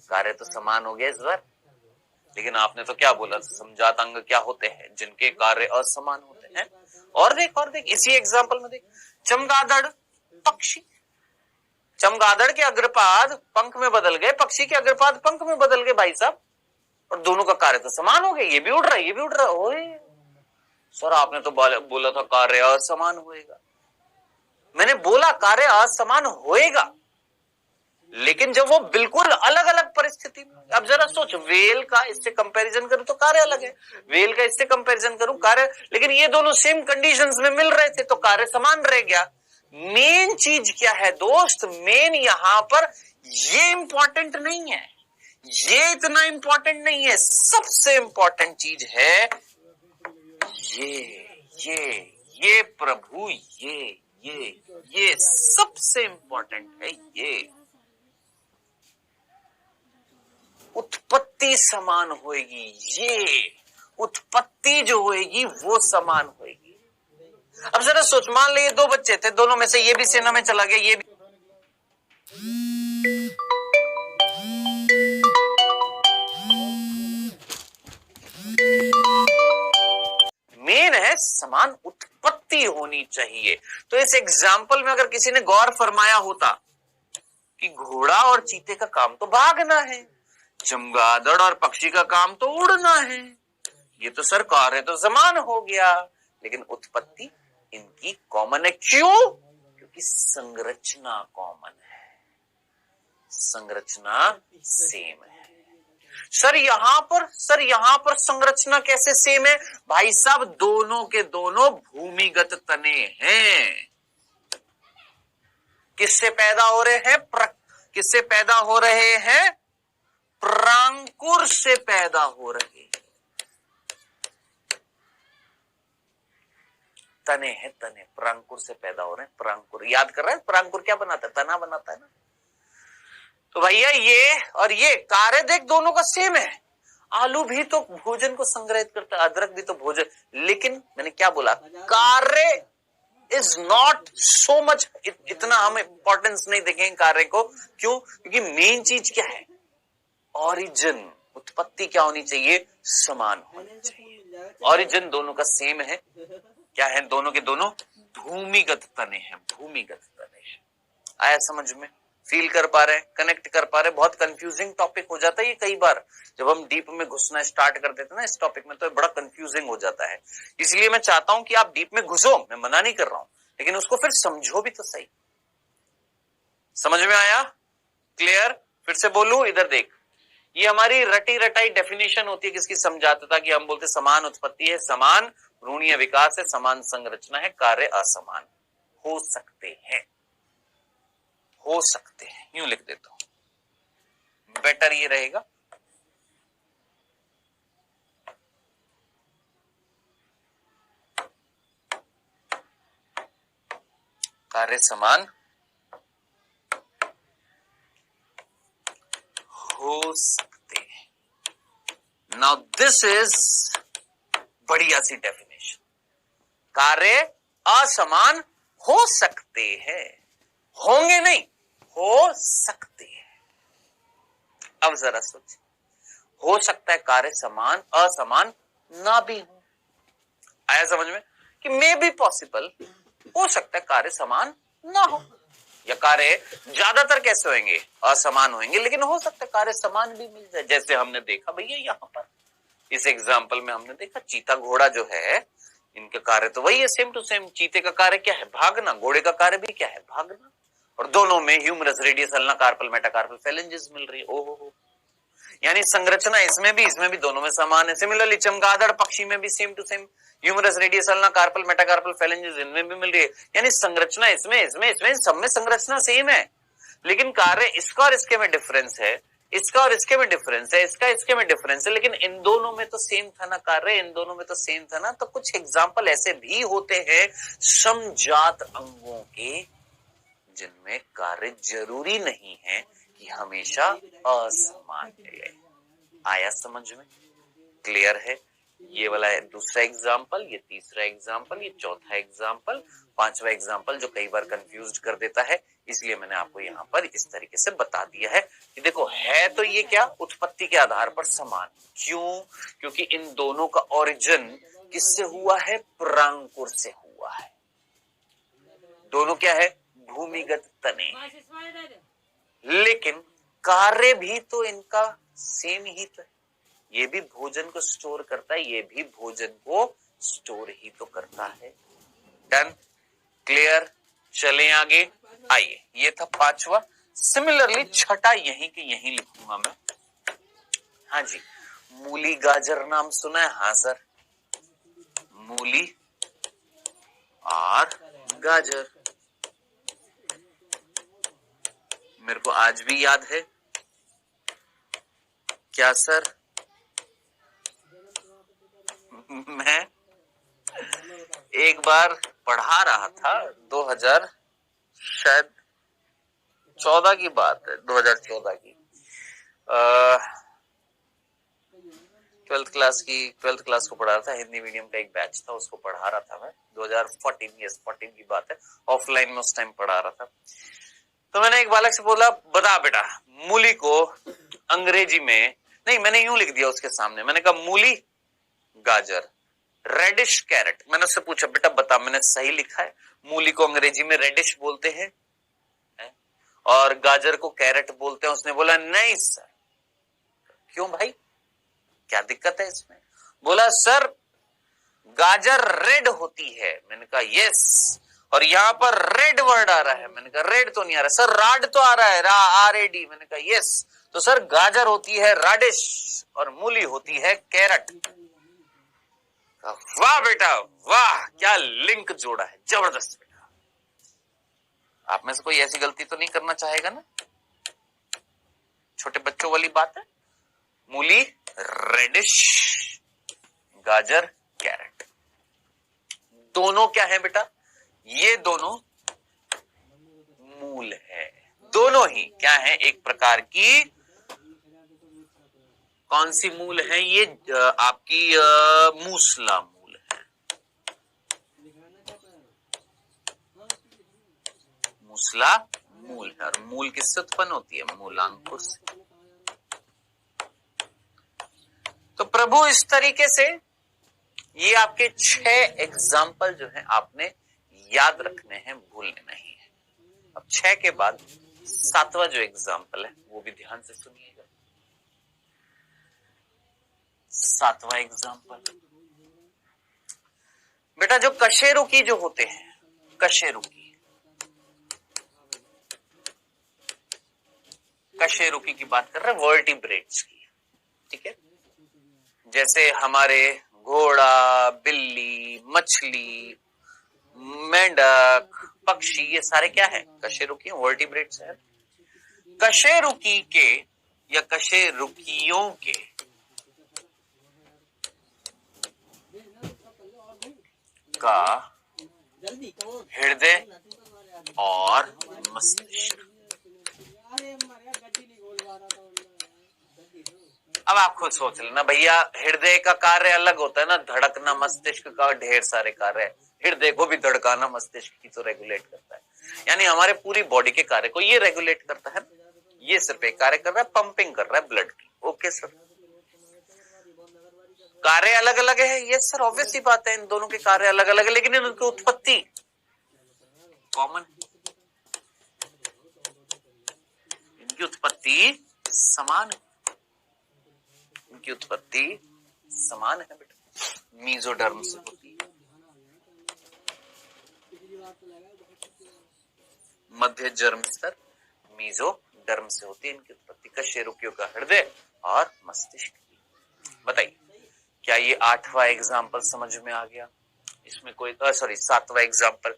कार्य तो समान हो गया इस बार। लेकिन आपने तो क्या बोला, समजात अंग क्या होते हैं? जिनके कार्य असमान होते हैं। और देख इसी एग्जाम्पल में देख, चमगादड़ पक्षी, चमगादड़ के अग्रपाद पंख में बदल गए, पक्षी के अग्रपाद पंख में बदल गए भाई साहब, और दोनों का कार्य तो समान हो गया, ये भी उड़ रहा है, ये भी उड़ रहा है। ओए सर आपने तो बोला था कार्य असमान होएगा। मैंने बोला कार्य असमान होएगा, लेकिन जब वो बिल्कुल अलग अलग परिस्थिति में। अब जरा सोच, वेल का इससे कंपैरिजन करूं तो कार्य अलग है, वेल का इससे कंपैरिजन करूं कार्य, लेकिन ये दोनों सेम कंडीशंस में मिल रहे थे तो कार्य समान रह गया। मेन चीज क्या है दोस्त? मेन यहां पर ये इंपॉर्टेंट नहीं है, ये इतना इंपॉर्टेंट नहीं है, सबसे इंपॉर्टेंट चीज है ये प्रभु, ये सबसे इंपॉर्टेंट है। ये उत्पत्ति समान होएगी, ये उत्पत्ति जो होएगी वो समान होएगी। अब जरा सोच, मान लीजिए दो बच्चे थे, दोनों में से ये भी सेना में चला गया, ये भी। मेन है समान उत्पत्ति होनी चाहिए। तो इस एग्जाम्पल में अगर किसी ने गौर फरमाया होता कि घोड़ा और चीते का काम तो भागना है, चमगादड़ और पक्षी का काम तो उड़ना है, ये तो सर कार्य तो समान हो गया, लेकिन उत्पत्ति इनकी कॉमन है। क्यों? क्योंकि संरचना कॉमन है, संरचना सेम है। सर यहां पर संरचना कैसे सेम है? भाई साहब दोनों के दोनों भूमिगत तने हैं। किससे पैदा हो रहे हैं? किससे पैदा हो रहे हैं? प्रांकुर से पैदा हो रहे हैं। तने हैं, तने प्रांकुर से पैदा हो रहे हैं। प्रांकुर याद कर रहे हैं? प्रांकुर क्या बनाता है? तना बनाता है ना। तो भैया ये और ये कार्य देख दोनों का सेम है। आलू भी तो भोजन को संग्रहित करता है, अदरक भी तो भोजन, लेकिन मैंने क्या बोला, कार्य इज नॉट सो मच, इतना हम इंपॉर्टेंस नहीं देखेंगे कार्य को। क्यों? क्योंकि मेन चीज क्या है? ओरिजिन, उत्पत्ति क्या होनी चाहिए? समान होनी चाहिए। ओरिजिन दोनों का सेम है, क्या है? दोनों के दोनों भूमिगत तने हैं, भूमिगत तने हैं। आया समझ में? फील कर पा रहे हैं, कनेक्ट कर पा रहे हैं? बहुत कंफ्यूजिंग टॉपिक हो जाता है ये कई बार, जब हम डीप में घुसना स्टार्ट कर देते हैं ना इस टॉपिक में, तो बड़ा कंफ्यूजिंग हो जाता है। इसलिए मैं चाहता हूं कि आप डीप में घुसो, मैं मना नहीं कर रहा हूं, लेकिन उसको फिर समझो भी तो सही। समझ में आया? क्लियर? फिर से बोलूं, इधर देख, ये हमारी रटी रटाई डेफिनेशन होती है किसकी? समझाता कि हम बोलते समान उत्पत्ति है, समान ऋणीय विकास है, समान संरचना है, कार्य असमान हो सकते हैं, हो सकते हैं, यूं लिख देता हूं, बेटर ये रहेगा। कार्य समान हो सकते हैं। नाउ दिस इज बढ़िया सी डेफिनेशन। कार्य असमान हो सकते हैं, होंगे नहीं, हो सकते हैं। अब जरा सोचिए, हो सकता है कार्य समान असमान ना भी हो। आया समझ में? कि मे बी पॉसिबल, हो सकता है कार्य समान ना हो, या कार्य ज्यादातर कैसे होंगे? असमान होंगे, लेकिन हो सकता है कार्य समान भी मिल जाए। जैसे हमने देखा भैया यहां पर इस एग्जाम्पल में हमने देखा चीता घोड़ा जो है, इनके कार्य तो वही है, सेम टू सेम। चीते का कार्य क्या है? भागना। घोड़े का कार्य भी क्या है? भागना। और दोनों में humerus, radius, ulna carpal, metacarpal phalanges मिल रही है। ओहो, यानी संरचना इसमें भी दोनों में समान है। सिमिलरली चमगादड़ पक्षी में भी same to same humerus, radius, ulna carpal, metacarpal phalanges इनमें भी मिल रही है। यानी संरचना इसमें सब में संरचना सेम है, लेकिन कार्य इसका और इसके में डिफरेंस है, इसका और इसके में डिफरेंस है, इसका इसके में डिफरेंस है, लेकिन इन दोनों में तो सेम था ना कार्य, इन दोनों में तो सेम था ना। तो कुछ एग्जाम्पल ऐसे भी होते हैं समजात अंगों के, जिनमें कार्य जरूरी नहीं है कि हमेशा असमान है। आया समझ में? क्लियर है? ये वाला है दूसरा एग्जाम्पल, ये तीसरा एग्जाम्पल, ये चौथा एग्जाम्पल, पांचवा एग्जाम्पल जो कई बार कंफ्यूज कर देता है, इसलिए मैंने आपको यहाँ पर इस तरीके से बता दिया है कि देखो, है तो ये क्या? उत्पत्ति के आधार पर समान। क्यों? क्योंकि इन दोनों का ओरिजिन किससे हुआ है? प्रांकुर से हुआ है। दोनों क्या है? भूमिगत तने। लेकिन कार्य भी तो इनका सेम ही तो है। ये भी भोजन को स्टोर करता है, ये भी भोजन को स्टोर ही तो करता है। डन? क्लियर? चलें आगे। आइए, ये था पांचवा। सिमिलरली छठा यहीं के यहीं लिखूंगा मैं। हाँ जी, मूली गाजर नाम सुना है? हाँ सर, मूली और गाजर मेरे को आज भी याद है। क्या सर? मैं एक बार पढ़ा रहा था, 2000 शायद 14 की बात है, 2014 की, 12th क्लास को पढ़ा रहा था। हिंदी मीडियम का एक बैच था, उसको पढ़ा रहा था मैं। 2014 की बात है, ऑफलाइन में उस टाइम पढ़ा रहा था। तो मैंने एक बालक से बोला, बता बेटा, मूली को अंग्रेजी में, नहीं मैंने यूं लिख दिया उसके सामने, मैंने कहा मूली गाजर रेडिश कैरेट। मैंने उससे पूछा, बेटा बता मैंने सही लिखा है? मूली को अंग्रेजी में रेडिश बोलते हैं और गाजर को कैरेट बोलते हैं। उसने बोला नहीं सर। क्यों भाई, क्या दिक्कत है इसमें? बोला सर गाजर रेड होती है। मैंने कहा यस, और यहां पर रेड वर्ड आ रहा है। मैंने कहा रेड तो नहीं आ रहा सर, राड तो आ रहा है, RAD। मैंने कहा यस, तो सर गाजर होती है राडिश और मूली होती है कैरेट। वाह बेटा वाह, क्या लिंक जोड़ा है, जबरदस्त बेटा। आप में से कोई ऐसी गलती तो नहीं करना चाहेगा ना? छोटे बच्चों वाली बात है। मूली रेडिश, गाजर कैरेट, दोनों क्या है बेटा? ये दोनों मूल है। दोनों ही क्या है? एक प्रकार की, कौन सी मूल है ये? आपकी मूसला मूल है। मूसला मूल है, और मूल किससे उत्पन्न होती है? मूलांकुर से। तो प्रभु इस तरीके से ये आपके 6 एग्जाम्पल जो है आपने याद रखने हैं, भूलने नहीं है। अब 6 के बाद 7वां जो एग्जाम्पल है वो भी ध्यान से सुनिएगा। 7वां एग्जाम्पल, बेटा जो कशेरुकी जो होते हैं, कशेरुकी की बात कर रहे हैं, वर्टिब्रेट्स की, ठीक है। जैसे हमारे घोड़ा, बिल्ली, मछली, मेंढक, पक्षी, ये सारे क्या है? कशेरुकी, वर्टिब्रेट्स है। कशेरुकी के या कशेरुकियों के का हृदय और मस्तिष्क, अब आप खुद सोच लेना भैया, हृदय का कार्य अलग होता है ना, धड़कना, मस्तिष्क का ढेर सारे कार्य है। हृदय को भी धड़काना मस्तिष्क की तो रेगुलेट करता है, यानी हमारे पूरी बॉडी के कार्य को ये रेगुलेट करता है। ये सिर्फ एक कार्य कर रहा है, पंपिंग कर रहा है ब्लड की। ओके सर, कार्य अलग अलग है, ये सर ऑब्वियस सी बात है, इन दोनों के कार्य अलग अलग है, लेकिन इनकी उत्पत्ति कॉमन, इनकी उत्पत्ति समान है, इनकी उत्पत्ति समान है बेटा, मीजोडर्म से होती है, मध्य जर्म स्तर मीजोडर्म से होती है इनकी उत्पत्ति, कशेरुकियों का हृदय और मस्तिष्क की। बताइए क्या ये 8वां एग्जाम्पल समझ में आ गया? इसमें कोई 7वां एग्जाम्पल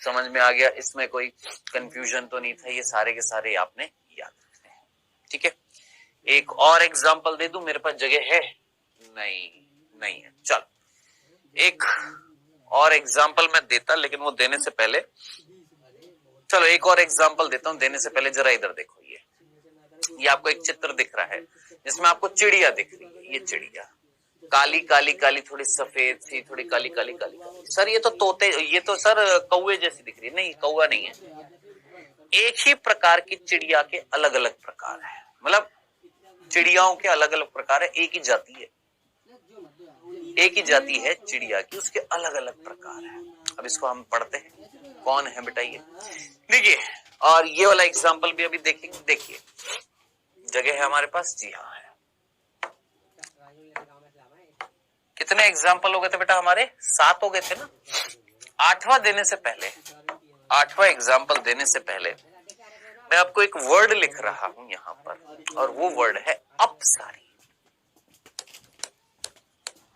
समझ में आ गया? इसमें कोई कंफ्यूजन तो नहीं था? ये सारे के सारे आपने याद रखने हैं, ठीक है। एक और एग्जाम्पल दे दूं, मेरे पास जगह है? नहीं है। चल एक और एग्जाम्पल मैं देता, लेकिन वो देने से पहले, चलो एक और एग्जाम्पल देता हूं देने से पहले। जरा इधर देखो, ये आपको एक चित्र दिख रहा है जिसमें आपको चिड़िया दिख रही है। ये चिड़िया काली काली काली, थोड़ी सफेद सी, थोड़ी काली काली काली काली। सर ये तो तोते, ये तो सर कौवे जैसी दिख रही है। नहीं, कौवा नहीं है। एक ही प्रकार की चिड़िया के अलग अलग प्रकार है, मतलब चिड़ियाओं के अलग अलग प्रकार है, एक ही जाति है, एक ही जाति है चिड़िया की, उसके अलग अलग प्रकार है। अब इसको हम पढ़ते हैं, कौन है बेटा ये? देखिए, और ये वाला एग्जाम्पल भी अभी देखेंगे। देखिए जगह है हमारे पास? जी हाँ है। कितने एग्जाम्पल हो गए थे बेटा हमारे? 7 हो गए थे ना। 8वां देने से पहले, 8वां एग्जाम्पल देने से पहले मैं आपको एक वर्ड लिख रहा हूं यहां पर, और वो वर्ड है अपसारी।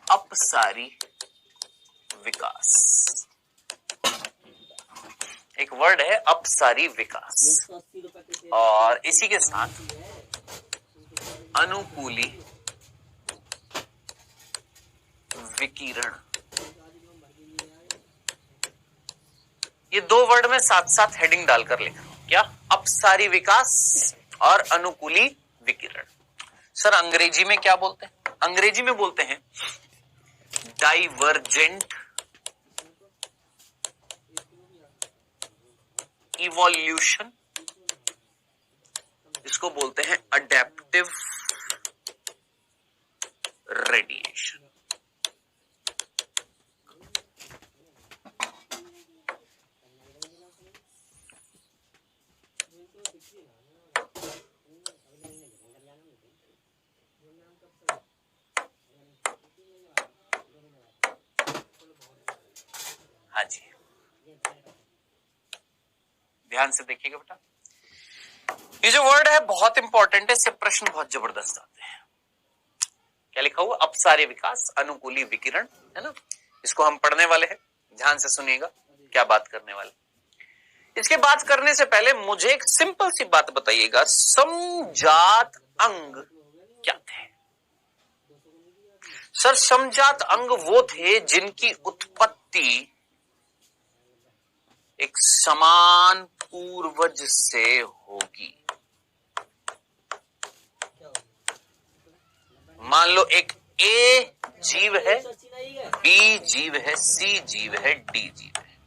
अपसारी विकास, एक वर्ड है अपसारी विकास, और इसी के साथ अनुकूली विकिरण। ये 2 वर्ड में साथ साथ हेडिंग डालकर लिख रहा हूं, क्या? अपसारी विकास और अनुकूली विकिरण। सर अंग्रेजी में क्या बोलते हैं? अंग्रेजी में बोलते हैं डाइवर्जेंट इवोल्यूशन, इसको बोलते हैं अडेप्टिव रेडिएशन। हाँ जी, ध्यान से देखिएगा बेटा, ये जो वर्ड है बहुत इंपॉर्टेंट है, इससे प्रश्न बहुत जबरदस्त आते हैं। क्या लिखा हुआ? अपसारी विकास, अनुकूली विकिरण, है ना। इसको हम पढ़ने वाले हैं, ध्यान से सुनिएगा क्या बात करने वाले। इसके बात करने से पहले मुझे एक सिंपल सी बात बताइएगा, समजात अंग क्या थे? सर समजात अंग वो थे जिनकी उत्पत्ति एक समान पूर्वज से होगी। मान लो एक ए जीव है, बी जीव है, सी जीव है, डी जीव है।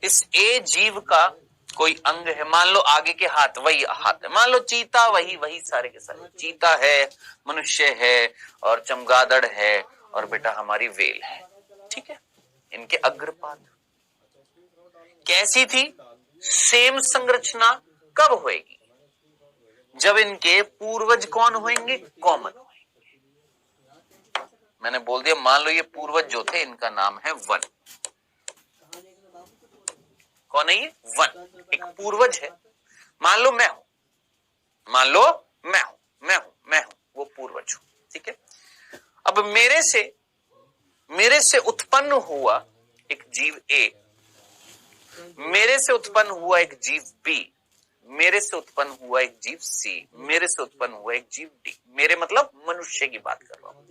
इस ए जीव का कोई अंग है, मान लो आगे के हाथ, वही हाथ है, मान लो चीता, वही सारे के सारे, चीता है, मनुष्य है, और चमगादड़ है, और बेटा हमारी वेल है, ठीक है। इनके अग्रपाद कैसी थी? सेम संरचना कब होएगी? जब इनके पूर्वज कौन होंगे? कॉमन होंगे। मैंने बोल दिया, मान लो ये पूर्वज जो थे इनका नाम है वन। कौन है ये? वन। एक पूर्वज है। मान लो मैं हूं, मान लो मैं हूं, वो पूर्वज हूं, ठीक है। अब मेरे से उत्पन्न हुआ एक जीव ए, मेरे से उत्पन्न हुआ एक जीव बी, मेरे से उत्पन्न हुआ एक जीव सी, मेरे से उत्पन्न हुआ एक जीव डी। मेरे मतलब मनुष्य की बात कर रहा हूं।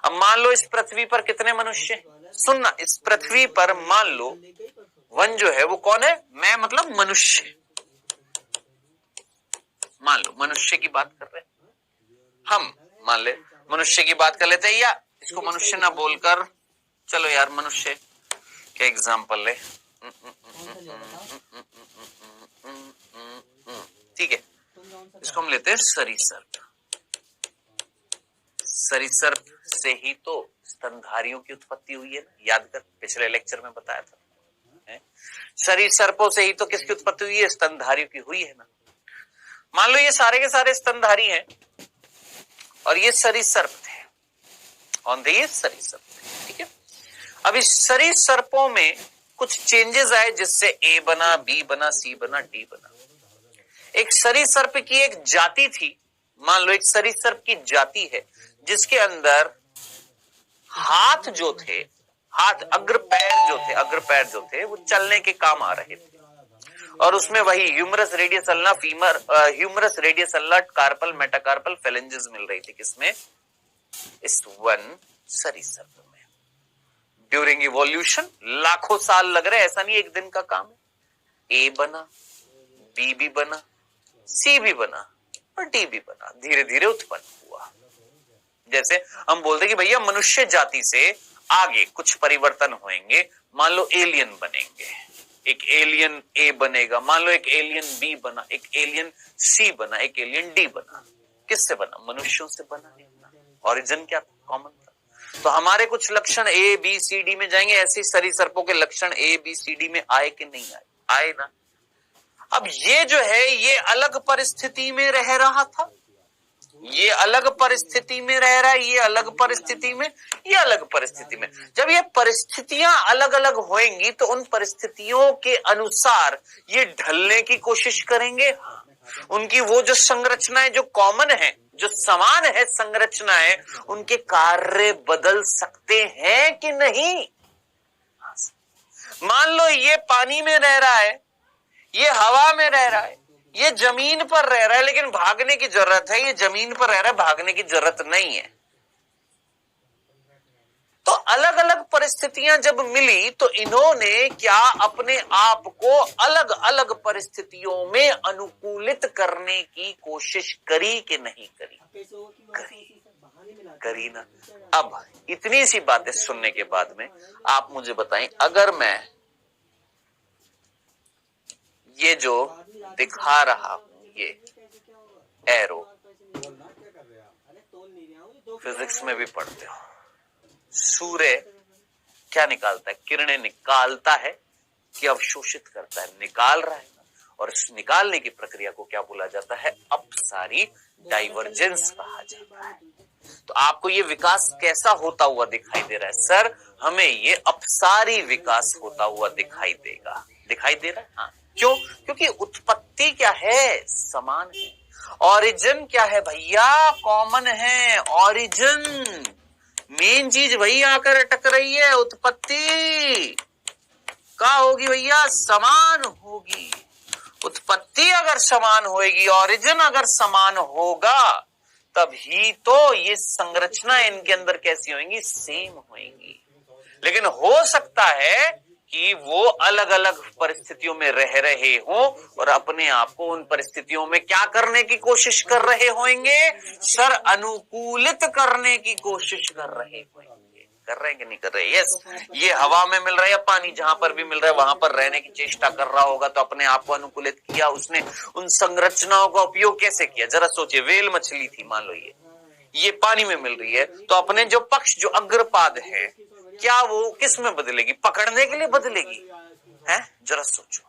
अब मान लो इस पृथ्वी पर कितने मनुष्य? सुनना, इस पृथ्वी पर मान लो वन जो है वो कौन है? मैं मतलब मनुष्य। मान लो मनुष्य की बात कर रहे हैं हम, मान ले मनुष्य की बात कर लेते हैं, या इसको मनुष्य ना बोलकर चलो यार मनुष्य क्या एग्जाम्पल ले, ठीक है। इसको हम लेते हैं सरीसर्प। सरीसर्प से ही तो स्तनधारियों की उत्पत्ति हुई है ना, याद कर, पिछले लेक्चर में बताया था। सरीसर्पों से ही तो किसकी उत्पत्ति हुई है? स्तनधारियों की हुई है ना। मान लो ये सारे के सारे स्तनधारी हैं और ये सरीसर्प थे, ऑन द ये सरीसर्प थे, ठीक है। अब इस सरीसर्पों में कुछ चेंजेस आए जिससे ए बना, बी बना, सी बना, डी बना। एक सरीसर्प की एक जाति थी, मान लो एक सरीसर्प की जाति है जिसके अंदर हाथ जो थे, हाथ अग्रपैर जो थे वो चलने के काम आ रहे थे, और उसमें वही humerus radius ulna, humerus radius ulna, carpal, metacarpal, phalanges मिल रही थी किसमें? इस वन सरीसर्प में। ड्यूरिंग इवोल्यूशन लाखों साल लग रहे, ऐसा नहीं एक दिन का काम है। ए बना, बी भी बना, सी भी बना और डी भी बना, धीरे धीरे उत्पन्न हुआ। जैसे हम बोलते कि भैया मनुष्य जाति से आगे कुछ परिवर्तन होंगे, मान लो एलियन बनेंगे, एक एलियन ए बनेगा, मान लो एक एलियन बी बना, एक एलियन सी बना, एक एलियन डी बना। किससे बना? मनुष्यों से बना। ओरिजिन क्या था? कॉमन था। तो हमारे कुछ लक्षण ए बी सी डी में जाएंगे, ऐसे सरीसर्पों के लक्षण ए बी सी डी में आए कि नहीं आए? आए ना। अब ये जो है ये अलग परिस्थिति में रह रहा था, ये अलग परिस्थिति में रह रहा है, ये अलग परिस्थिति में, ये अलग परिस्थिति में। जब ये परिस्थितियां अलग अलग होंगी तो उन परिस्थितियों के अनुसार ये ढलने की कोशिश करेंगे। उनकी वो जो संरचनाएं जो कॉमन है, जो समान है संरचनाएं, उनके कार्य बदल सकते हैं कि नहीं? मान लो ये पानी में रह रहा है, ये हवा में रह रहा है, ये जमीन पर रह रहा है, लेकिन भागने की जरूरत है। ये जमीन पर रह रहा है, भागने की जरूरत नहीं है। तो अलग अलग परिस्थितियां जब मिली तो इन्होंने क्या अपने आप को अलग अलग परिस्थितियों में अनुकूलित करने की कोशिश करी कि नहीं करी? करी ना। अब इतनी सी बातें सुनने के बाद में आप मुझे बताएं, अगर मैं ये जो दिखा रहा हूं ये एरो, फिजिक्स में भी पढ़ते हो, सूर्य क्या निकालता है? किरणें निकालता है कि अवशोषित करता है? निकाल रहा है। और इस निकालने की प्रक्रिया को क्या बोला जाता है? अपसारी डाइवर्जेंस कहा जाता है। तो आपको ये विकास कैसा होता हुआ दिखाई दे रहा है? सर हमें ये अपसारी विकास होता हुआ दिखाई देगा। दिखाई दे रहा है? हाँ। क्यों? क्योंकि उत्पत्ति क्या है? समान है। ऑरिजिन क्या है भैया? कॉमन है। ऑरिजिन मेन चीज वही आकर अटक रही है। उत्पत्ति क्या होगी भैया? समान होगी। उत्पत्ति अगर समान होगी, ऑरिजिन अगर समान होगा, तभी तो ये संरचना इनके अंदर कैसी होंगी? सेम होंगी। लेकिन हो सकता है कि वो अलग अलग परिस्थितियों में रह रहे हों और अपने आप को उन परिस्थितियों में क्या करने की कोशिश कर रहे होंगे? सर अनुकूलित करने की कोशिश कर रहे होंगे। कर रहे हैं कि नहीं कर रहे? यस। ये हवा में मिल रहा है या पानी, जहां पर भी मिल रहा है वहां पर रहने की चेष्टा कर रहा होगा, तो अपने आप को अनुकूलित किया उसने। उन संरचनाओं का उपयोग कैसे किया? जरा सोचिए। वेल मछली थी मान लो, ये पानी में मिल रही है, तो अपने जो पक्ष जो अग्रपाद है, क्या वो किस में बदलेगी? पकड़ने के लिए बदलेगी? है, जरा सोचो,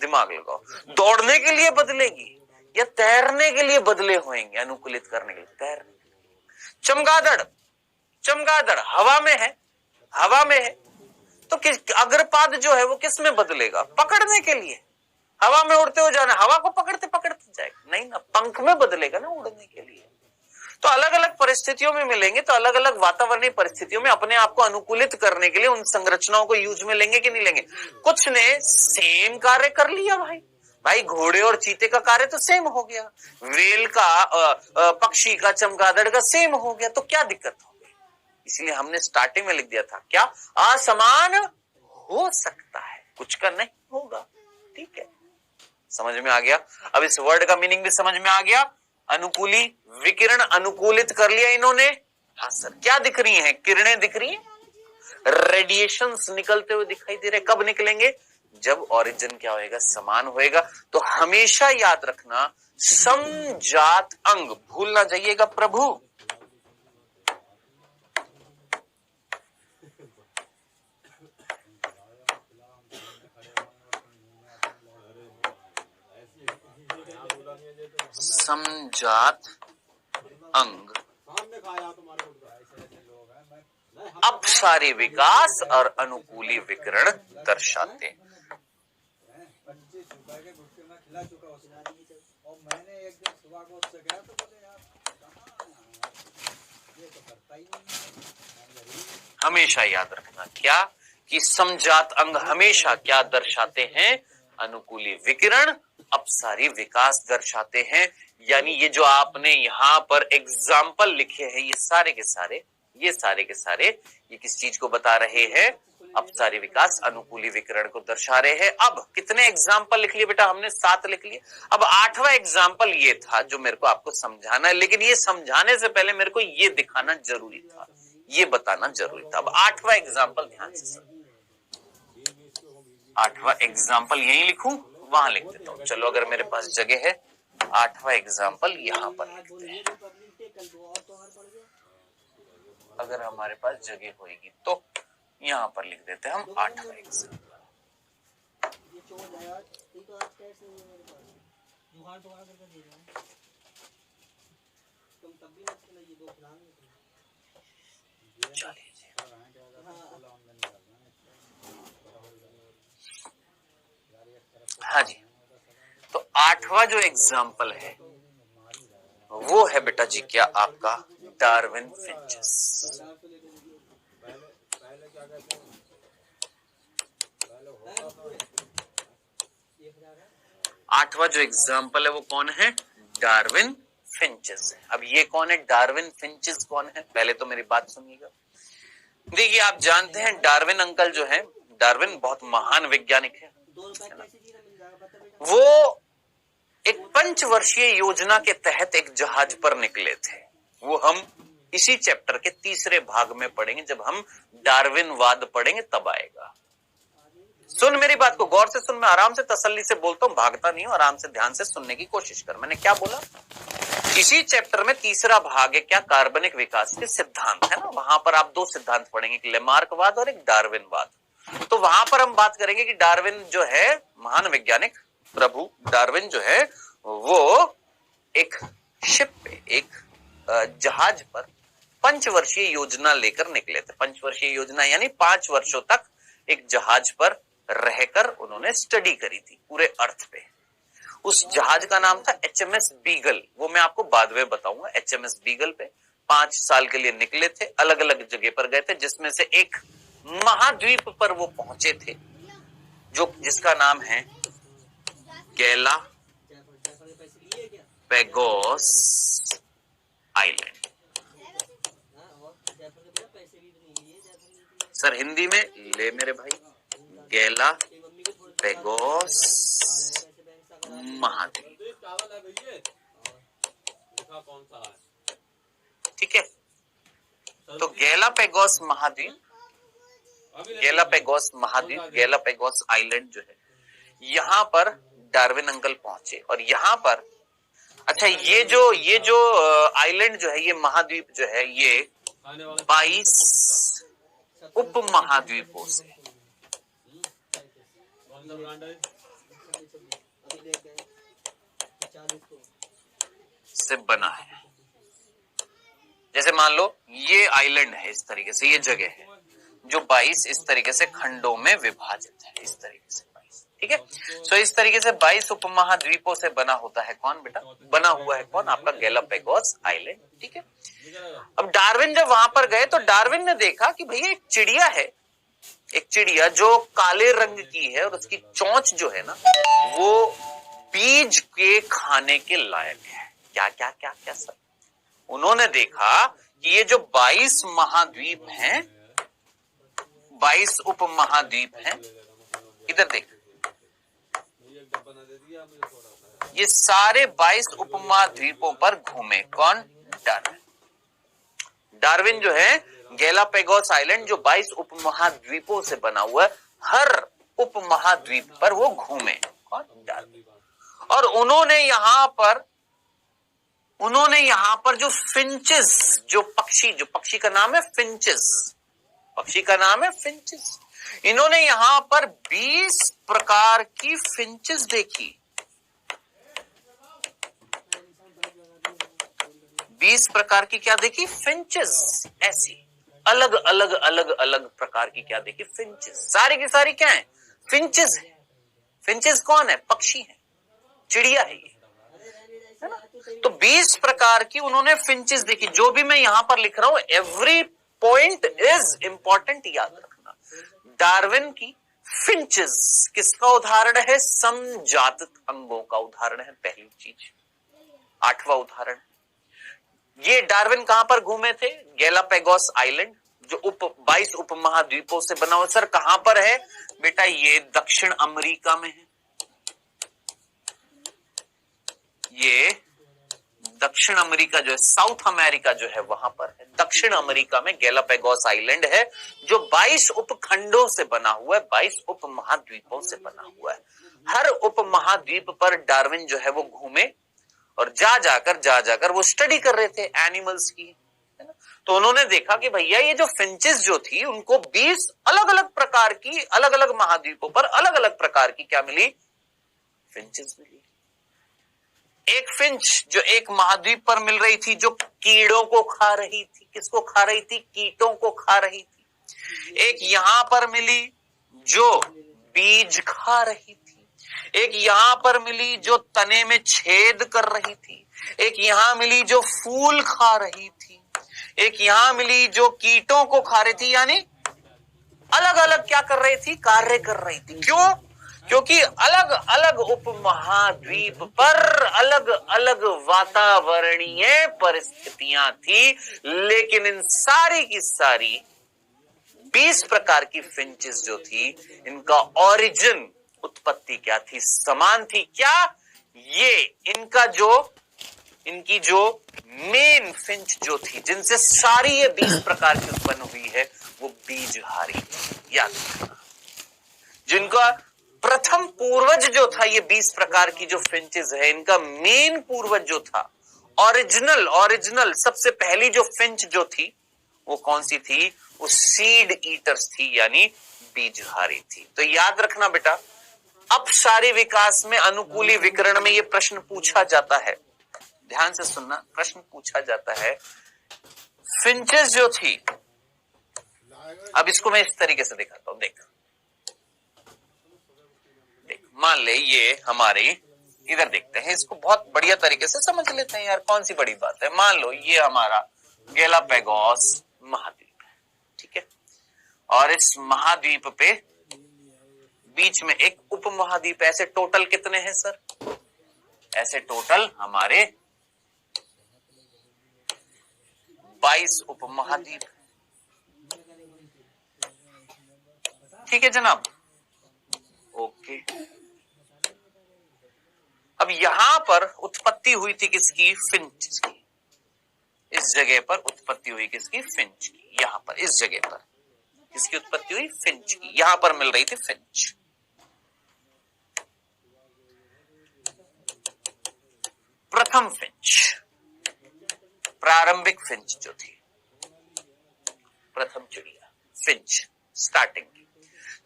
दिमाग लगाओ। दौड़ने के लिए बदलेगी या तैरने के लिए बदले होंगे? अनुकूलित करने के लिए तैरने के लिए। चमगादड़, चमगादड़ हवा में है, हवा में है, तो किस अग्रपाद जो है वो किस में बदलेगा? पकड़ने के लिए। हवा में उड़ते हो जाना, हवा को पकड़ते पकड़ते जाएगा, नहीं ना, पंख में बदलेगा ना उड़ने के लिए। तो अलग अलग परिस्थितियों में मिलेंगे, तो अलग अलग वातावरणीय परिस्थितियों में अपने आप को अनुकूलित करने के लिए उन संरचनाओं को यूज में लेंगे कि नहीं लेंगे? कुछ ने सेम कार्य कर लिया भाई, भाई घोड़े और चीते का कार्य तो सेम हो गया, वेल का पक्षी का चमगादड़ का सेम हो गया, तो क्या दिक्कत हो गई? इसलिए हमने स्टार्टिंग में लिख दिया था क्या? असमान हो सकता है, कुछ का नहीं होगा। ठीक है, समझ में आ गया? अब इस वर्ड का मीनिंग भी समझ में आ गया। अनुकूली विकिरण अनुकूलित कर लिया इन्होंने। हाँ सर, क्या दिख रही हैं? किरणें दिख रही हैं, रेडिएशंस निकलते हुए दिखाई दे रहे। कब निकलेंगे? जब ओरिजिन क्या होएगा? समान होएगा। तो हमेशा याद रखना, समजात अंग भूलना जाइएगा प्रभु। समजात अंग अपसारी विकास और अनुकूली विकिरण दर्शाते हैं। हमेशा याद रखना क्या कि समजात अंग हमेशा क्या दर्शाते हैं? अनुकूली विकिरण, अपसारी विकास दर्शाते हैं। यानी ये जो आपने यहां पर एग्जाम्पल लिखे हैं, ये सारे के सारे ये किस चीज को बता रहे हैं? अपसारी विकास, अनुकूली विकिरण को दर्शा रहे हैं। अब कितने एग्जाम्पल लिख लिए बेटा? हमने 7 लिख लिए। अब 8वां एग्जाम्पल ये था जो मेरे को आपको समझाना है, लेकिन ये समझाने से पहले मेरे को ये दिखाना जरूरी था, ये बताना जरूरी था। अब 8वां एग्जाम्पल ध्यान से सुनो। 8वां एग्जाम्पल यही लिखूं, वहां लिख देता हूं। चलो, अगर मेरे पास जगह है, 8वां एग्जाम्पल यहां पर लिखते हैं। अगर हमारे पास जगह होगी तो यहां पर लिख देते हैं हम 8वां एग्जाम्पल। हाँ जी, तो 8वां जो एग्जाम्पल है वो है बेटा जी क्या? आपका डार्विन फिंचेस। 8वां जो एग्जाम्पल है वो कौन है? Darwin finches. अब ये कौन है? डार्विन फिंचेस कौन है? पहले तो मेरी बात सुनिएगा। देखिए, आप जानते हैं डार्विन अंकल जो है, डार्विन बहुत महान वैज्ञानिक है ना? वो एक 5 वर्षीय योजना के तहत एक जहाज पर निकले थे। वो हम इसी चैप्टर के 3रे भाग में पढ़ेंगे, जब हम डार्विनवाद पढ़ेंगे तब आएगा। सुन मेरी बात को गौर से सुन, मैं आराम से तसल्ली से बोलता हूं, भागता नहीं हूं, आराम से ध्यान से सुनने की कोशिश कर। मैंने क्या बोला? इसी चैप्टर में 3रा भाग है क्या? कार्बनिक विकास के सिद्धांत, है ना? वहां पर आप 2 सिद्धांत पढ़ेंगे, एक लेमार्कवाद और एक डार्विनवाद। तो वहां पर हम बात करेंगे कि डार्विन जो है महान वैज्ञानिक, प्रभु डार्विन जो है वो एक शिप पे, एक जहाज पर 5 वर्षीय योजना लेकर निकले थे। 5 वर्षीय योजना यानी 5 वर्षों तक एक जहाज पर रहकर उन्होंने स्टडी करी थी पूरे अर्थ पे। उस जहाज का नाम था HMS बीगल। वो मैं आपको बाद में बताऊंगा। HMS बीगल पे 5 साल के लिए निकले थे, अलग अलग जगह पर गए थे, जिसमें से एक महाद्वीप पर वो पहुंचे थे जिसका नाम है गैला पेगोस आइलैंड। सर हिंदी में ले मेरे भाई, गैला पेगोस महाद्वीप। ठीक है, तो गैलापेगोस महाद्वीप, गैलापेगोस आइलैंड जो है, यहां पर डार्विन अंकल पहुंचे और यहां पर अच्छा, ये जो आइलैंड जो है, ये महाद्वीप जो है, ये 22 उप महाद्वीपों से बना है। जैसे मान लो ये आइलैंड है, इस तरीके से ये जगह है जो 22 इस तरीके से खंडों में विभाजित है, इस तरीके से 22, ठीक है। सो इस तरीके से 22 उपमहाद्वीपों से बना होता है कौन बेटा, बना हुआ है कौन, आपका गैलापागोस आइलैंड, ठीक है। अब डार्विन जब वहां पर गए तो डार्विन ने देखा कि भैया एक चिड़िया है, एक चिड़िया जो काले रंग की है और उसकी चोंच जो है ना वो बीज के खाने के लायक है। क्या क्या क्या क्या सर, उन्होंने देखा कि ये जो 22 महाद्वीप हैं, 22 उपमहाद्वीप हैं, इधर देख, ये सारे 22 उपमहाद्वीपों पर घूमे कौन, डार्विन। डार्विन जो है गैलापागोस आइलैंड जो 22 उपमहाद्वीपों से बना हुआ है, हर उपमहाद्वीप पर वो घूमे कौन, डार्विन। और उन्होंने यहां पर जो फिंचेस, जो पक्षी का नाम है फिंचेस, पक्षी का नाम है फिंचेस, इन्होंने यहां पर 20 प्रकार की फिंचेस देखी, 20 प्रकार की क्या देखी, फिंचेस, ऐसी अलग अलग प्रकार की क्या देखी, फिंचेस, सारी की सारी क्या है, फिंचेस है। फिंचेस कौन है, पक्षी है, चिड़िया है ये, है ना। तो 20 प्रकार की उन्होंने फिंचेस देखी। जो भी मैं यहां पर लिख रहा हूं, एवरी पॉइंट इज इंपॉर्टेंट, याद रखना। डार्विन की फिंचेस किसका उदाहरण है, समजात अंगों का उदाहरण है, पहली चीज। 8वां उदाहरण, ये डार्विन कहां पर घूमे थे, गैलापागोस आइलैंड जो 22 उपमहाद्वीपों से बना हुआ। सर कहां पर है बेटा, ये दक्षिण अमेरिका में है, ये दक्षिण अमेरिका जो है, साउथ अमेरिका जो है वहां पर है। दक्षिण अमेरिका में गैलापागोस आइलैंड है जो 22 उपखंडों से बना हुआ है, 22 उपमहाद्वीपों से बना हुआ है। हर उपमहाद्वीप पर डार्विन जो है वो घूमे और जा जाकर वो स्टडी कर रहे थे एनिमल्स की, है ना। तो उन्होंने देखा कि भैया ये जो फिंचेस जो थी उनको 20 अलग अलग प्रकार की, अलग अलग महाद्वीपों पर अलग अलग प्रकार की क्या मिली, फिंचेस मिली। एक फिंच जो एक महाद्वीप पर मिल रही थी जो कीड़ों को खा रही थी, किसको खा रही थी, कीटों को खा रही थी। एक यहां पर मिली जो बीज खा रही थी, एक यहां पर मिली जो तने में छेद कर रही थी, एक यहां मिली जो फूल खा रही थी, एक यहां मिली जो कीटों को खा रही थी, यानी अलग अलग क्या कर रही थी, कार्य कर रही थी। क्यों, क्योंकि अलग अलग उपमहाद्वीप पर अलग अलग वातावरणीय परिस्थितियां थी, लेकिन इन सारी की सारी 20 प्रकार की फिंचेस जो थी, इनका ओरिजिन, उत्पत्ति क्या थी, समान थी। क्या, ये इनकी जो मेन फिंच जो थी, जिनसे सारी ये 20 प्रकार की उत्पन्न हुई है, वो बीजहारी थी, याद रखना। जिनका प्रथम पूर्वज जो था, ये 20 प्रकार की जो फिंचेस है, इनका मेन पूर्वज जो था, ओरिजिनल सबसे पहली जो फिंच जो थी वो कौन सी थी, वो सीड ईटर्स थी, यानी बीजहारी थी। तो याद रखना बेटा, अपसारी विकास में अनुकूली विकर्ण में ये प्रश्न पूछा जाता है, ध्यान से सुनना, प्रश्न पूछा जाता है, फिंचेस जो थी, अब इसको मैं इस तरीके से दिखाता हूं, देख मान ले ये हमारे, इधर देखते हैं, इसको बहुत बढ़िया तरीके से समझ लेते हैं यार, कौन सी बड़ी बात है। मान लो ये हमारा गैलापागोस महाद्वीप है, ठीक है, और इस महाद्वीप पे बीच में एक उपमहाद्वीप, ऐसे टोटल कितने हैं सर, ऐसे टोटल हमारे 22 उपमहाद्वीप, ठीक है जनाब, ओके। अब यहां पर उत्पत्ति हुई थी किसकी, फिंच की, इस जगह पर उत्पत्ति हुई किसकी, फिंच की, यहां पर इस जगह पर किसकी उत्पत्ति हुई, फिंच की, यहां पर मिल रही थी फिंच। प्रथम फिंच, प्रारंभिक फिंच जो थी, प्रथम चिड़िया फिंच स्टार्टिंग की,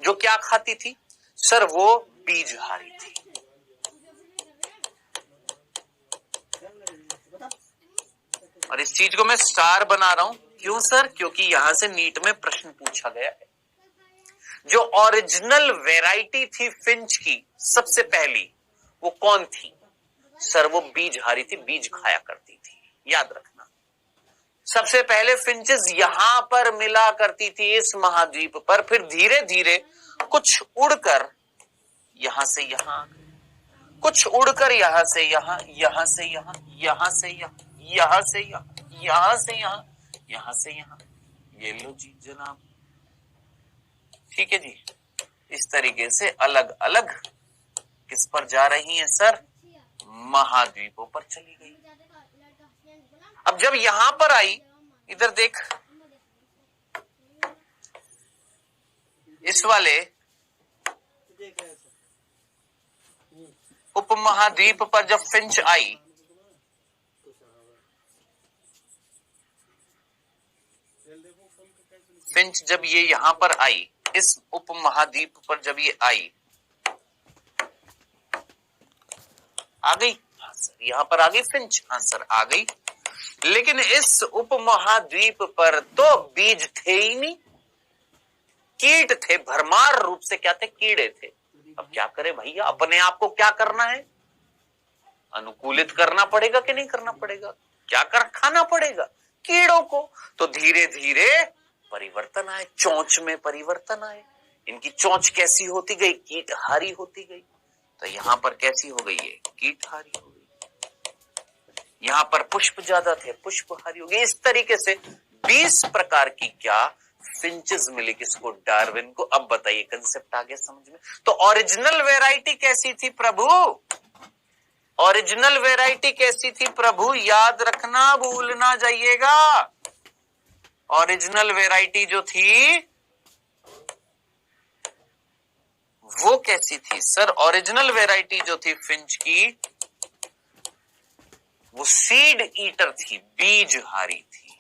जो क्या खाती थी सर? वो बीजहारी थी। और इस चीज को मैं स्टार बना रहा हूं, क्यों सर? क्योंकि यहां से नीट में प्रश्न पूछा गया है। जो ओरिजिनल वैरायटी थी फिंच की सबसे पहली, वो कौन थी सर? वो बीजहारी थी, बीज खाया करती थी, याद रखना। सबसे पहले फिंचेस यहां पर मिला करती थी इस महाद्वीप पर, फिर धीरे धीरे कुछ उड़कर यहां से यहां, कुछ उड़कर यहां से यहां, यहां से यहां, यहां से यहां, यहां से यहां, यहां से यहां, यहां से यहां। ये लो जी जनाब, ठीक है जी। इस तरीके से अलग अलग किस पर जा रही हैं सर? महाद्वीपों पर चली गई। अब जब यहां पर आई, इधर देख, इस वाले उपमहाद्वीप पर जब फिंच आई, फिंच जब ये यहां पर आई, इस उपमहाद्वीप पर जब ये आई, आ गई? हाँ सर, यहां पर आ गई फिंच। हाँ सर, आ गई। लेकिन इस उपमहाद्वीप पर तो बीज थे ही नहीं, कीट थे, भरमार रूप से क्या थे? कीड़े थे। अब क्या करे भैया, अपने आप को क्या करना है? अनुकूलित करना पड़ेगा कि नहीं करना पड़ेगा? क्या कर खाना पड़ेगा? कीड़ों को। तो धीरे धीरे परिवर्तन आए, चोंच में परिवर्तन आए। इनकी चोंच कैसी होती गई? कीटहारी होती गई। तो यहां पर कैसी हो गई? ये कीटहारी हो गई। यहां पर पुष्प ज्यादा थे, पुष्पहारी हो गई। इस तरीके से 20 प्रकार की क्या फिंचेस मिली किसको? डार्विन को। अब बताइए, कंसेप्ट आ गया समझ में? तो ओरिजिनल वैरायटी कैसी थी प्रभु? ओरिजिनल वैरायटी कैसी थी प्रभु? याद रखना, भूलना जाइएगा। ओरिजिनल वैरायटी जो थी वो कैसी थी सर? ओरिजिनल वैरायटी जो थी फिंच की, वो सीड ईटर थी, बीजहारी थी।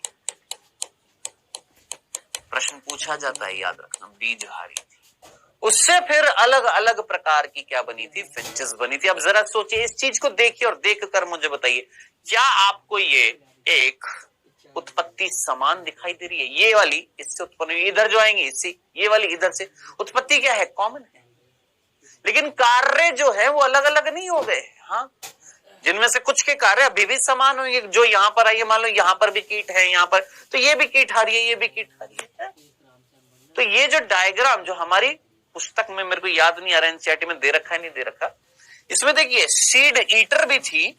प्रश्न पूछा जाता है, याद रखना, बीजहारी थी। उससे फिर अलग अलग प्रकार की क्या बनी थी? फिंचेस बनी थी। अब जरा सोचिए, इस चीज को देखिए और देखकर मुझे बताइए, क्या आपको ये एक उत्पत्ति समान दिखाई दे रही है? ये वाली इससे उत्पन्न हुई, इधर जो आएंगे इससे, ये वाली इधर से, उत्पत्ति क्या है? कॉमन है। लेकिन कार्य जो है वो अलग अलग नहीं हो गए। हाँ, जिनमें से कुछ के कार्य अभी भी समान होंगे। जो यहां पर आइए, मान लो यहां पर भी कीट है, यहां पर, तो ये भी कीटहारी है, ये भी कीटहारी है। तो ये जो डायग्राम जो हमारी पुस्तक में, मेरे को याद नहीं आ रहा एनसीईआरटी में दे रखा है नहीं दे रखा, इसमें देखिए सीड ईटर भी थी,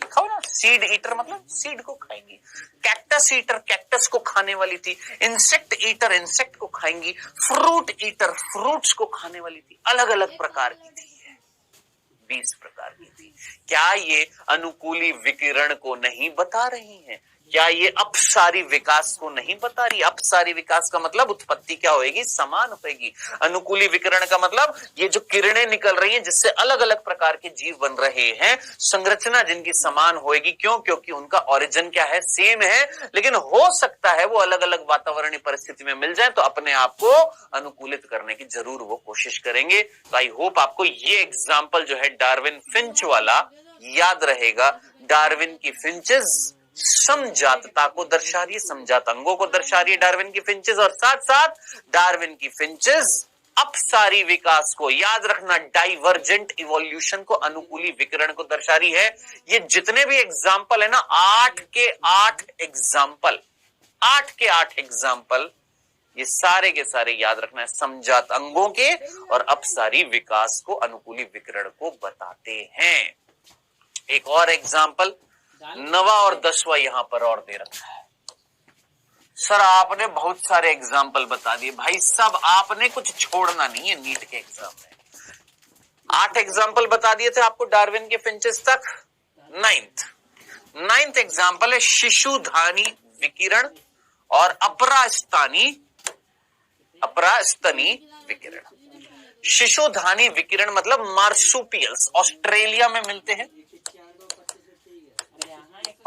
लिखा हो ना, सीड ईटर मतलब सीड को खाएंगी। कैक्टस ईटर कैक्टस को खाने वाली थी। इंसेक्ट ईटर इंसेक्ट को खाएंगी। फ्रूट ईटर फ्रूट्स को खाने वाली थी। अलग अलग प्रकार की थी, 20 प्रकार की थी। क्या ये अनुकूली विकिरण को नहीं बता रही हैं? क्या ये अपसारी विकास को नहीं बता रही? अपसारी विकास का मतलब उत्पत्ति क्या होगी? समान होगी। अनुकूली विकिरण का मतलब ये जो किरणें निकल रही हैं जिससे अलग अलग प्रकार के जीव बन रहे हैं, संरचना जिनकी समान होगी। क्यों? क्योंकि उनका ओरिजिन क्या है? सेम है। लेकिन हो सकता है वो अलग अलग वातावरणीय परिस्थिति में मिल जाए, तो अपने आप को अनुकूलित करने की जरूर वो कोशिश करेंगे। तो आई होप आपको ये एग्जाम्पल जो है डार्विन फिंच वाला याद रहेगा। डार्विन की फिंचेस समजातता को दर्शा रही है, समजात अंगों को दर्शा रही है डार्विन की फिंचेस, और साथ साथ डार्विन की फिंचेस अपसारी विकास को, याद रखना, डाइवर्जेंट इवोल्यूशन को, अनुकूली विकिरण को दर्शा रही है। ये जितने भी एग्जाम्पल है ना, 8 के 8 एग्जाम्पल, 8 के 8 एग्जाम्पल, ये सारे के सारे याद रखना है समजात अंगों के और अपसारी विकास को, अनुकूली विकिरण को बताते हैं। एक और एग्जाम्पल 9वां और 10वां यहां पर और दे रखा है। सर आपने बहुत सारे एग्जाम्पल बता दिए भाई, सब आपने कुछ छोड़ना नहीं है नीट के एग्जाम में। 8 एग्जाम्पल बता दिए थे आपको डार्विन के फिंचेस तक। 9th एग्जाम्पल है शिशुधानी विकिरण और अपरास्तनी विकिरण। शिशुधानी विकिरण मतलब मार्सुपियल्स, ऑस्ट्रेलिया में मिलते हैं।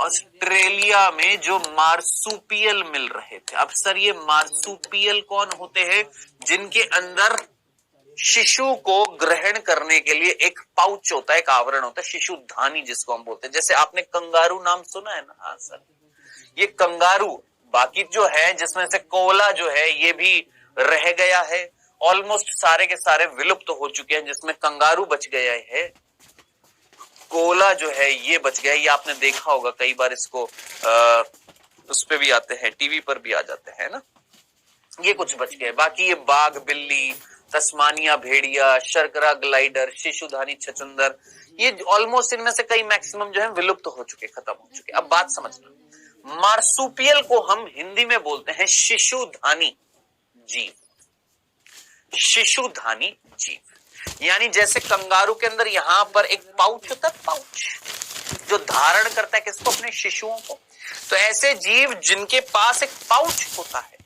ऑस्ट्रेलिया में जो मार्सुपियल मिल रहे थे। अब सर ये मार्सुपियल कौन होते हैं? जिनके अंदर शिशु को ग्रहण करने के लिए एक पाउच होता है, एक आवरण होता है, शिशु धानी जिसको हम बोलते हैं। जैसे आपने कंगारू नाम सुना है ना? हाँ सर, ये कंगारू। बाकी जो है जिसमें से कोला जो है ये भी रह गया है, ऑलमोस्ट सारे के सारे विलुप्त हो चुके हैं, जिसमें कंगारू बच गया है, कोला जो है ये बच गया है। ये आपने देखा होगा कई बार, इसको उस पे भी आते हैं, टीवी पर भी आ जाते हैं ना। ये कुछ बच गए, बाकी ये बाघ, बिल्ली, तस्मानिया भेड़िया, शर्करा ग्लाइडर, शिशुधानी छचुंदर, ये ऑलमोस्ट इनमें से कई मैक्सिमम जो है विलुप्त हो चुके, खत्म हो चुके। अब बात समझना, मार्सुपियल को हम हिंदी में बोलते हैं शिशुधानी जीव। शिशुधानी जीव यानी जैसे कंगारू के अंदर यहां पर एक पाउच होता है, पाउच जो धारण करता है किसको? अपने शिशुओं को। तो ऐसे जीव जिनके पास एक पाउच होता है,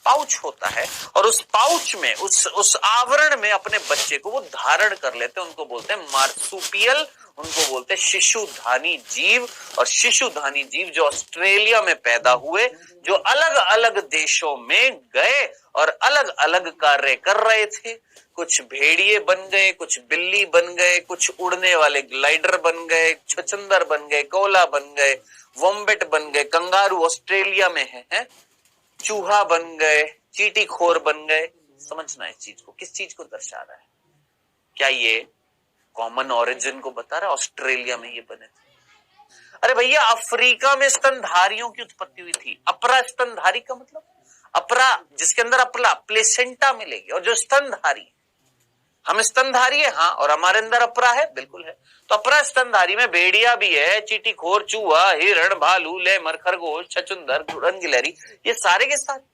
पाउच होता है, और उस पाउच में, उस आवरण में अपने बच्चे को वो धारण कर लेते हैं, उनको बोलते हैं मार्सुपियल, उनको बोलते हैं शिशुधानी जीव। और शिशुधानी जीव जो ऑस्ट्रेलिया में पैदा हुए, जो अलग अलग देशों में गए और अलग अलग कार्य कर रहे थे, कुछ भेड़िए बन गए, कुछ बिल्ली बन गए, कुछ उड़ने वाले ग्लाइडर बन गए, छछुंदर बन गए, कोला बन गए, वॉम्बेट बन गए, कंगारू ऑस्ट्रेलिया में है, चूहा बन गए, चींटी खोर बन गए। समझना इस चीज को, किस चीज को दर्शा रहा है? क्या ये कॉमन ओरिजिन को बता रहा है? ऑस्ट्रेलिया में ये बने थे। अरे भैया, अफ्रीका में स्तनधारियों की उत्पत्ति हुई थी। अपरा स्तनधारी का मतलब, अपरा जिसके अंदर अपला प्लेसेंटा मिलेगी, और जो स्तनधारी, हम स्तनधारी है हाँ, और हमारे अंदर अपरा है, बिल्कुल है। तो अपरा स्तनधारी में भेड़िया भी है, चींटी खोर, चूहा, हिरण, भालू, लेमर, खरगोश, छछुंदर, घुड़न, गिलहरी, ये सारे के सारे।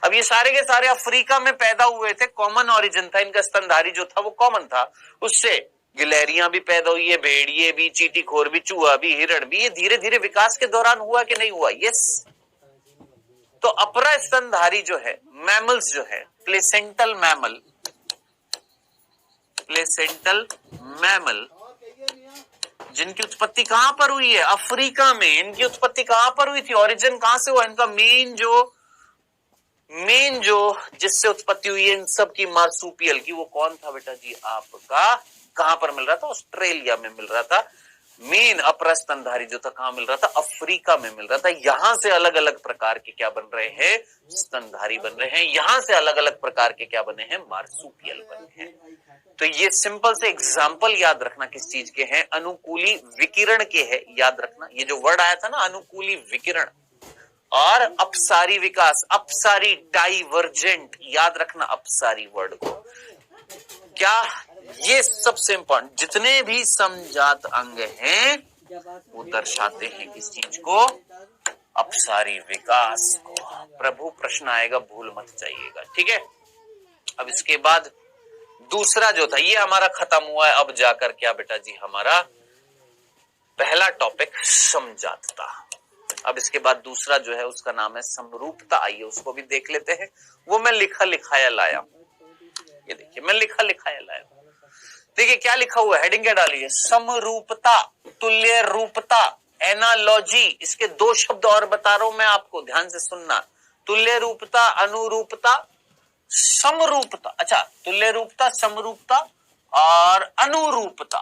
अब ये सारे के सारे अफ्रीका में पैदा हुए थे, कॉमन ओरिजिन था इनका, स्तनधारी जो था वो कॉमन था, उससे गिलहरियां भी पैदा हुई है, भेड़िए भी, चींटी खोर भी, चूहा भी, हिरण भी। ये धीरे धीरे विकास के दौरान हुआ कि नहीं हुआ? यस। तो अपरा स्तनधारी जो है, मैमल्स जो है, प्लेसेंटल मैमल, प्लेसेंटल मैमल, जिनकी उत्पत्ति कहां पर हुई है? अफ्रीका में। इनकी उत्पत्ति कहां पर हुई थी? ओरिजिन कहां से हुआ इनका? मेन जो जिससे उत्पत्ति हुई है इन सब की, मार्सुपियल की, वो कौन था बेटा जी आपका? कहां पर मिल रहा था? ऑस्ट्रेलिया में मिल रहा था। मेन अपरा स्तनधारी जो था कहां मिल रहा था? अफ्रीका में मिल रहा था। यहां से अलग अलग प्रकार के क्या बन रहे हैं? स्तनधारी बन रहे हैं। यहां से अलग अलग प्रकार के क्या बने हैं? मार्सुपियल बने हैं। तो ये सिंपल से एग्जाम्पल याद रखना किस चीज के हैं? अनुकूली विकिरण के है, याद रखना। ये जो वर्ड आया था ना, अनुकूली विकिरण और अपसारी विकास, अपसारी डाइवर्जेंट, याद रखना अपसारी वर्ड को। क्या ये सबसे इंपॉर्टेंट, जितने भी समजात अंग हैं वो दर्शाते हैं किस चीज को? अपसारी विकास को। प्रभु प्रश्न आएगा, भूल मत जाइएगा, ठीक है। अब इसके बाद दूसरा जो था ये हमारा खत्म हुआ है। अब जाकर क्या बेटा जी हमारा पहला टॉपिक समजातता। अब इसके बाद दूसरा जो है उसका नाम है समरूपता। आइए उसको भी देख लेते हैं। वो मैं लिखा लिखाया लाया, ये देखिए मैं लिखा लिखाया लाया। देखिए क्या लिखा हुआ है, हेडिंग क्या डालिए? समरूपता, तुल्य रूपता, एनालॉजी। इसके दो शब्द और बता रहा हूं मैं आपको, ध्यान से सुनना। तुल्य रूपता, अनुरूपता, समरूपता। अच्छा, तुल्य रूपता, समरूपता और अनुरूपता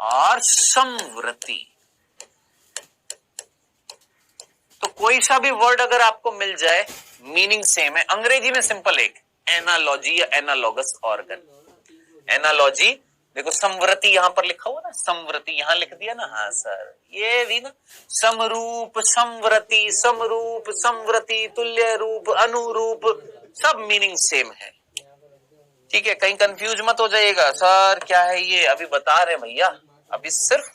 और समवृत्ति। तो कोई सा भी वर्ड अगर आपको मिल जाए, मीनिंग सेम है। अंग्रेजी में सिंपल एक एनालॉजी या एनालॉगस ऑर्गन। एनालॉजी देखो, समवृत्ति यहां पर लिखा हुआ ना, समवृत्ति यहां लिख दिया ना। हाँ सर, ये भी ना, समरूप, समवृत्ति, समरूप, समवृत्ति, तुल्य रूप, अनुरूप, सब मीनिंग सेम है, ठीक है। कहीं कंफ्यूज मत हो जाइएगा, सर क्या है ये, अभी बता रहे भैया, अभी सिर्फ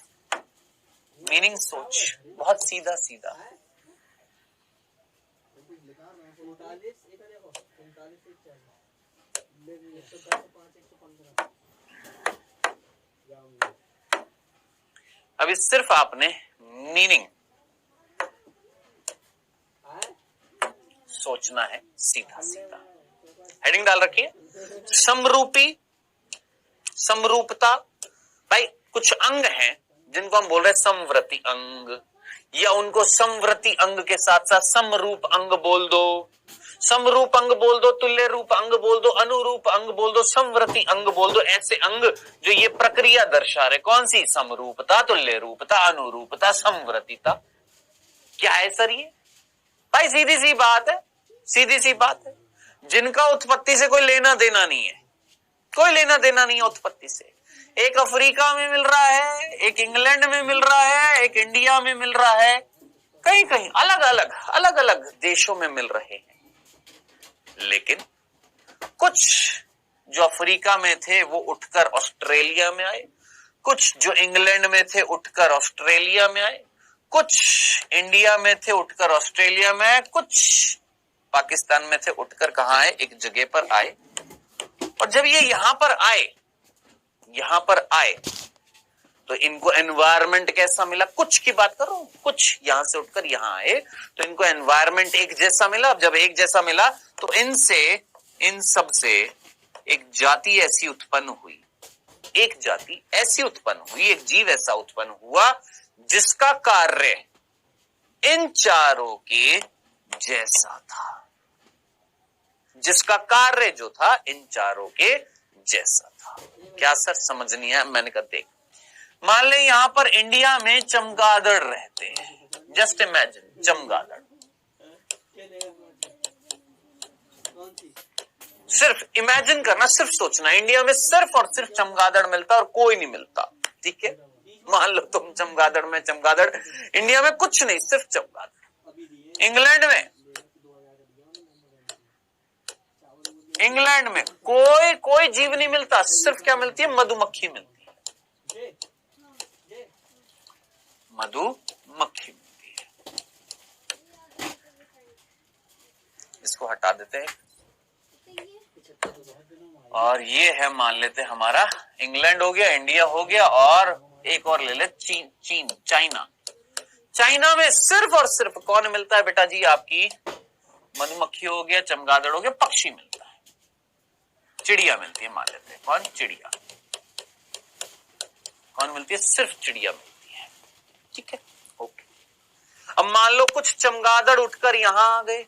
मीनिंग सोच, बहुत सीधा सीधा। अभी सिर्फ आपने मीनिंग सोचना है, सीधा सीधा। हेडिंग डाल रखिए, समरूपी, समरूपता, भाई कुछ अंग हैं जिनको हम बोल रहे हैं समवर्ती अंग, या उनको समवर्ती अंग के साथ साथ समरूप अंग बोल दो, समरूप अंग बोल दो, तुल्य रूप अंग बोल दो, अनुरूप अंग बोल दो, समवर्ती अंग बोल दो। ऐसे अंग जो ये प्रक्रिया दर्शा रहे, कौन सी? समरूपता, तुल्य रूपता, अनुरूपता, समवर्तीता। क्या है सर ये? भाई सीधी सी बात है, सीधी सी बात है, जिनका उत्पत्ति से कोई लेना देना नहीं है, कोई लेना देना नहीं है उत्पत्ति से। एक अफ्रीका में मिल रहा है, एक इंग्लैंड में मिल रहा है, एक इंडिया में मिल रहा है, कहीं कहीं अलग अलग देशों में मिल रहे हैं। लेकिन कुछ जो अफ्रीका में थे वो उठकर ऑस्ट्रेलिया में आए, कुछ जो इंग्लैंड में थे उठकर ऑस्ट्रेलिया में आए, कुछ इंडिया में थे उठकर ऑस्ट्रेलिया में आए, कुछ पाकिस्तान में थे उठकर कहां आए? एक जगह पर आए। और जब ये यहां पर आए तो इनको एनवायरनमेंट कैसा मिला? कुछ की बात कर रहा हूं, कुछ यहां से उठकर यहां आए तो इनको एनवायरनमेंट एक जैसा मिला। जब एक जैसा मिला तो इन सब से एक जाति ऐसी उत्पन्न हुई, एक जाति ऐसी उत्पन्न हुई, एक जीव ऐसा उत्पन्न हुआ जिसका कार्य इन चारों के जैसा था, जिसका कार्य जो था इन चारों के जैसा था। क्या सर समझ नहीं आया? मैंने कहा देख, मान ले यहां पर इंडिया में चमगादड़ रहते हैं, जस्ट इमेजिन चमगादड़, सिर्फ इमेजिन करना, सिर्फ सोचना, इंडिया में सिर्फ और सिर्फ चमगादड़ मिलता और कोई नहीं मिलता, ठीक है? मान लो तुम चमगादड़ में चमगादड़, इंडिया में कुछ नहीं, सिर्फ चमगादड़। इंग्लैंड में कोई जीव नहीं मिलता, सिर्फ क्या मिलती है? मधुमक्खी मिलती है, मधुमक्खी मिलती है। इसको हटा देते हैं और ये है, मान लेते हैं हमारा इंग्लैंड हो गया, इंडिया हो गया, और एक और ले ले चीन, चाइना में सिर्फ और सिर्फ कौन मिलता है बेटा जी? आपकी मधुमक्खी हो गया, चमगादड़ हो गया, पक्षी मिलता है, चिड़िया मिलती है, मान लेते हैं कौन? चिड़िया। कौन मिलती है? सिर्फ चिड़िया मिलती है, ठीक है? ओके। अब मान लो कुछ चमगादड़ उठकर यहां आ गए,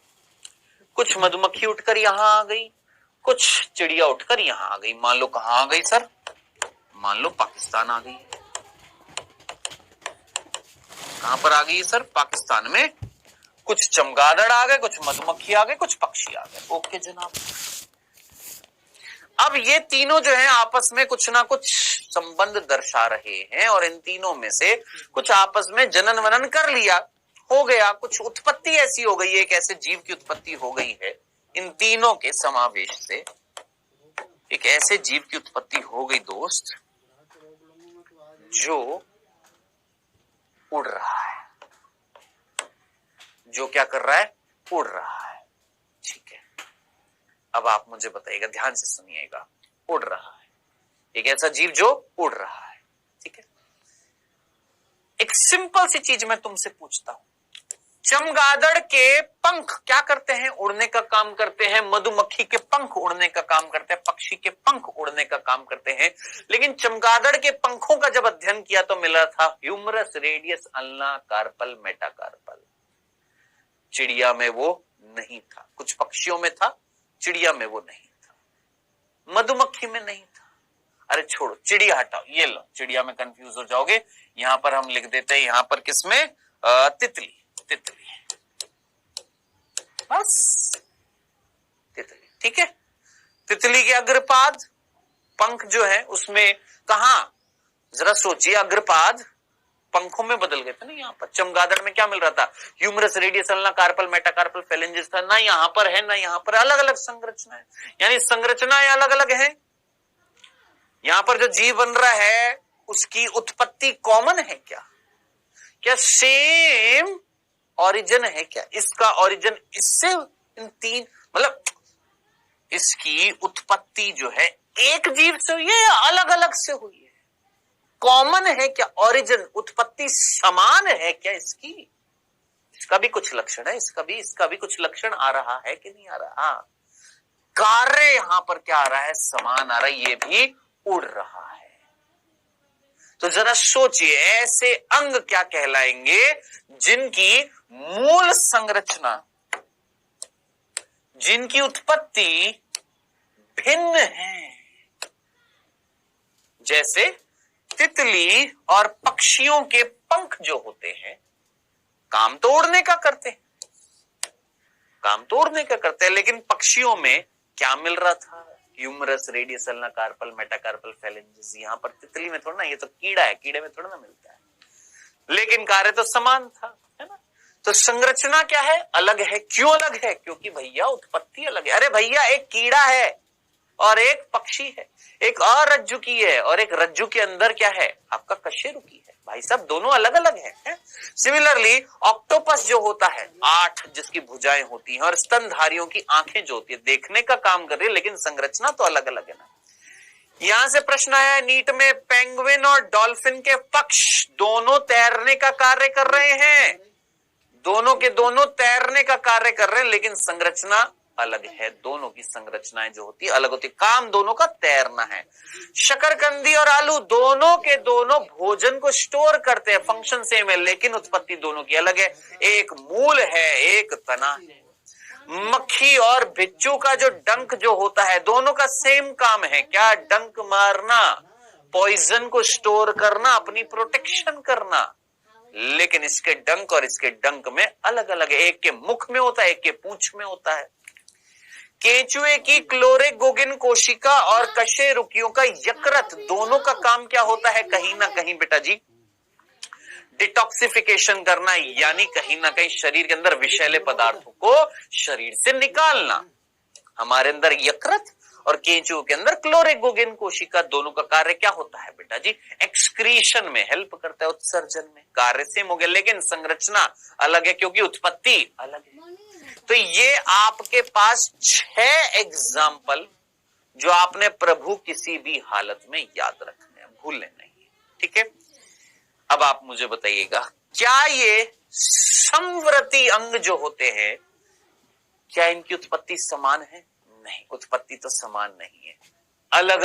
कुछ मधुमक्खी उठकर यहां आ गई, कुछ चिड़िया उठकर यहां आ गई। मान लो कहां आ गई सर? मान लो पाकिस्तान आ गई। कहां पर आ गई सर? पाकिस्तान में कुछ चमगादड़ आ गए, कुछ मधुमक्खी आ गए, कुछ पक्षी आ गए। ओके जनाब। अब ये तीनों जो है आपस में कुछ ना कुछ संबंध दर्शा रहे हैं, और इन तीनों में से कुछ आपस में जनन वनन कर लिया, हो गया, कुछ उत्पत्ति ऐसी हो गई है, एक ऐसे जीव की उत्पत्ति हो गई है, इन तीनों के समावेश से एक ऐसे जीव की उत्पत्ति हो गई दोस्त, जो उड़ रहा है। जो क्या कर रहा है? उड़ रहा है, ठीक है? अब आप मुझे बताइएगा, ध्यान से सुनिएगा, उड़ रहा है, एक ऐसा जीव जो उड़ रहा है, ठीक है? एक सिंपल सी चीज मैं तुमसे पूछता हूं, चमगादड़ के पंख क्या करते हैं? उड़ने का काम करते हैं। मधुमक्खी के पंख उड़ने का काम करते हैं, पक्षी के पंख उड़ने का काम करते हैं। लेकिन चमगादड़ के पंखों का जब अध्ययन किया तो मिला था humerus, radius, ulna, carpal, metacarpal. चिड़िया में वो नहीं था, कुछ पक्षियों में था, चिड़िया में वो नहीं था, मधुमक्खी में नहीं था। अरे छोड़ो, चिड़िया हटाओ, ये लो, चिड़िया में कंफ्यूज हो जाओगे। यहां पर हम लिख देते हैं, यहां पर किसमें? तितली, बस तितली, ठीक है? तितली के अग्रपाद पंख जो है उसमें कहा, जरा सोचिए, अग्रपाद पंखों में बदल गए थे ना। यहाँ पर चमगादड़ में क्या मिल रहा था? Humerus, radius, ulna, carpal, metacarpal, phalanges था ना। यहाँ पर है ना, यहाँ पर अलग अलग संरचना है, यानी संरचनाएं अलग अलग है। यहाँ पर जो जीव बन रहा है उसकी उत्पत्ति कॉमन है क्या? क्या सेम ओरिजिन है क्या? इसका ओरिजिन इससे, इन तीन, मतलब इसकी उत्पत्ति जो है एक जीव से हुई है या अलग अलग से हुई है? कॉमन है क्या? ओरिजिन, उत्पत्ति समान है क्या इसकी? इसका भी कुछ लक्षण है, इसका भी कुछ लक्षण आ रहा है कि नहीं आ रहा? कार्य यहां पर क्या आ रहा है? समान आ रहा है, ये भी उड़ रहा है। तो जरा सोचिए ऐसे अंग क्या कहलाएंगे जिनकी मूल संरचना, जिनकी उत्पत्ति भिन्न है। जैसे तितली और पक्षियों के पंख जो होते हैं, काम तो उड़ने का करते हैं, काम तो उड़ने का करते हैं, लेकिन पक्षियों में क्या मिल रहा था? Humerus, radius, ulna, carpal, metacarpal, phalanges. यहां पर तितली में थोड़ा ना, ये तो कीड़ा है, कीड़े में थोड़ा ना मिलता है, लेकिन कार्य तो समान था, है ना। तो संरचना क्या है? अलग है। क्यों अलग है? क्योंकि भैया उत्पत्ति अलग है। अरे भैया, एक कीड़ा है और एक पक्षी है, एक अरज्जुकी है और एक रज्जु के अंदर क्या है? आपका कशेरुकी है। भाई साहब, दोनों अलग अलग है। सिमिलरली ऑक्टोपस जो होता है, 8 जिसकी भुजाएं होती हैं और स्तनधारियों की आंखें जो होती है, देखने का काम कर रही है, लेकिन संरचना तो अलग अलग है ना। यहां से प्रश्न आया है नीट में, पेंगुइन और डॉल्फिन के पक्ष दोनों तैरने का कार्य कर रहे हैं, दोनों के दोनों तैरने का कार्य कर रहे हैं, लेकिन संरचना अलग है। दोनों की संरचनाएं जो होती है अलग होती है, काम दोनों का तैरना है। शकरकंदी और आलू दोनों के दोनों भोजन को स्टोर करते हैं, फंक्शन सेम है, लेकिन उत्पत्ति दोनों की अलग है। एक मूल है, एक तना है। मक्खी और बिच्छू का जो डंक जो होता है, दोनों का सेम काम है, क्या? डंक मारना, पॉइजन को स्टोर करना, अपनी प्रोटेक्शन करना, लेकिन इसके डंक और इसके डंक में अलग अलग है। एक के मुख में होता है, एक के पूंछ में होता है। केंचुए की क्लोरेगोगिन कोशिका और कशेरुकियों का यकृत, दोनों का काम क्या होता है? कहीं ना कहीं बेटा जी डिटॉक्सिफिकेशन करना, यानी कहीं ना कहीं शरीर के अंदर विषैले पदार्थों को शरीर से निकालना। हमारे अंदर यकृत और केंचुओं के अंदर क्लोरेगोगिन कोशिका, दोनों का कार्य क्या होता है बेटा जी? एक्सक्रीशन में हेल्प करता है, उत्सर्जन में। कार्य सेम हो गया, लेकिन संरचना अलग है क्योंकि उत्पत्ति अलग है। तो ये आपके पास 6 एग्जाम्पल जो आपने प्रभु किसी भी हालत में याद रखने हैं, भूलने नहीं है, ठीक है। अब आप मुझे बताइएगा, क्या ये समव्रती अंग जो होते हैं, क्या इनकी उत्पत्ति समान है? नहीं, उत्पत्ति तो समान नहीं है। अलग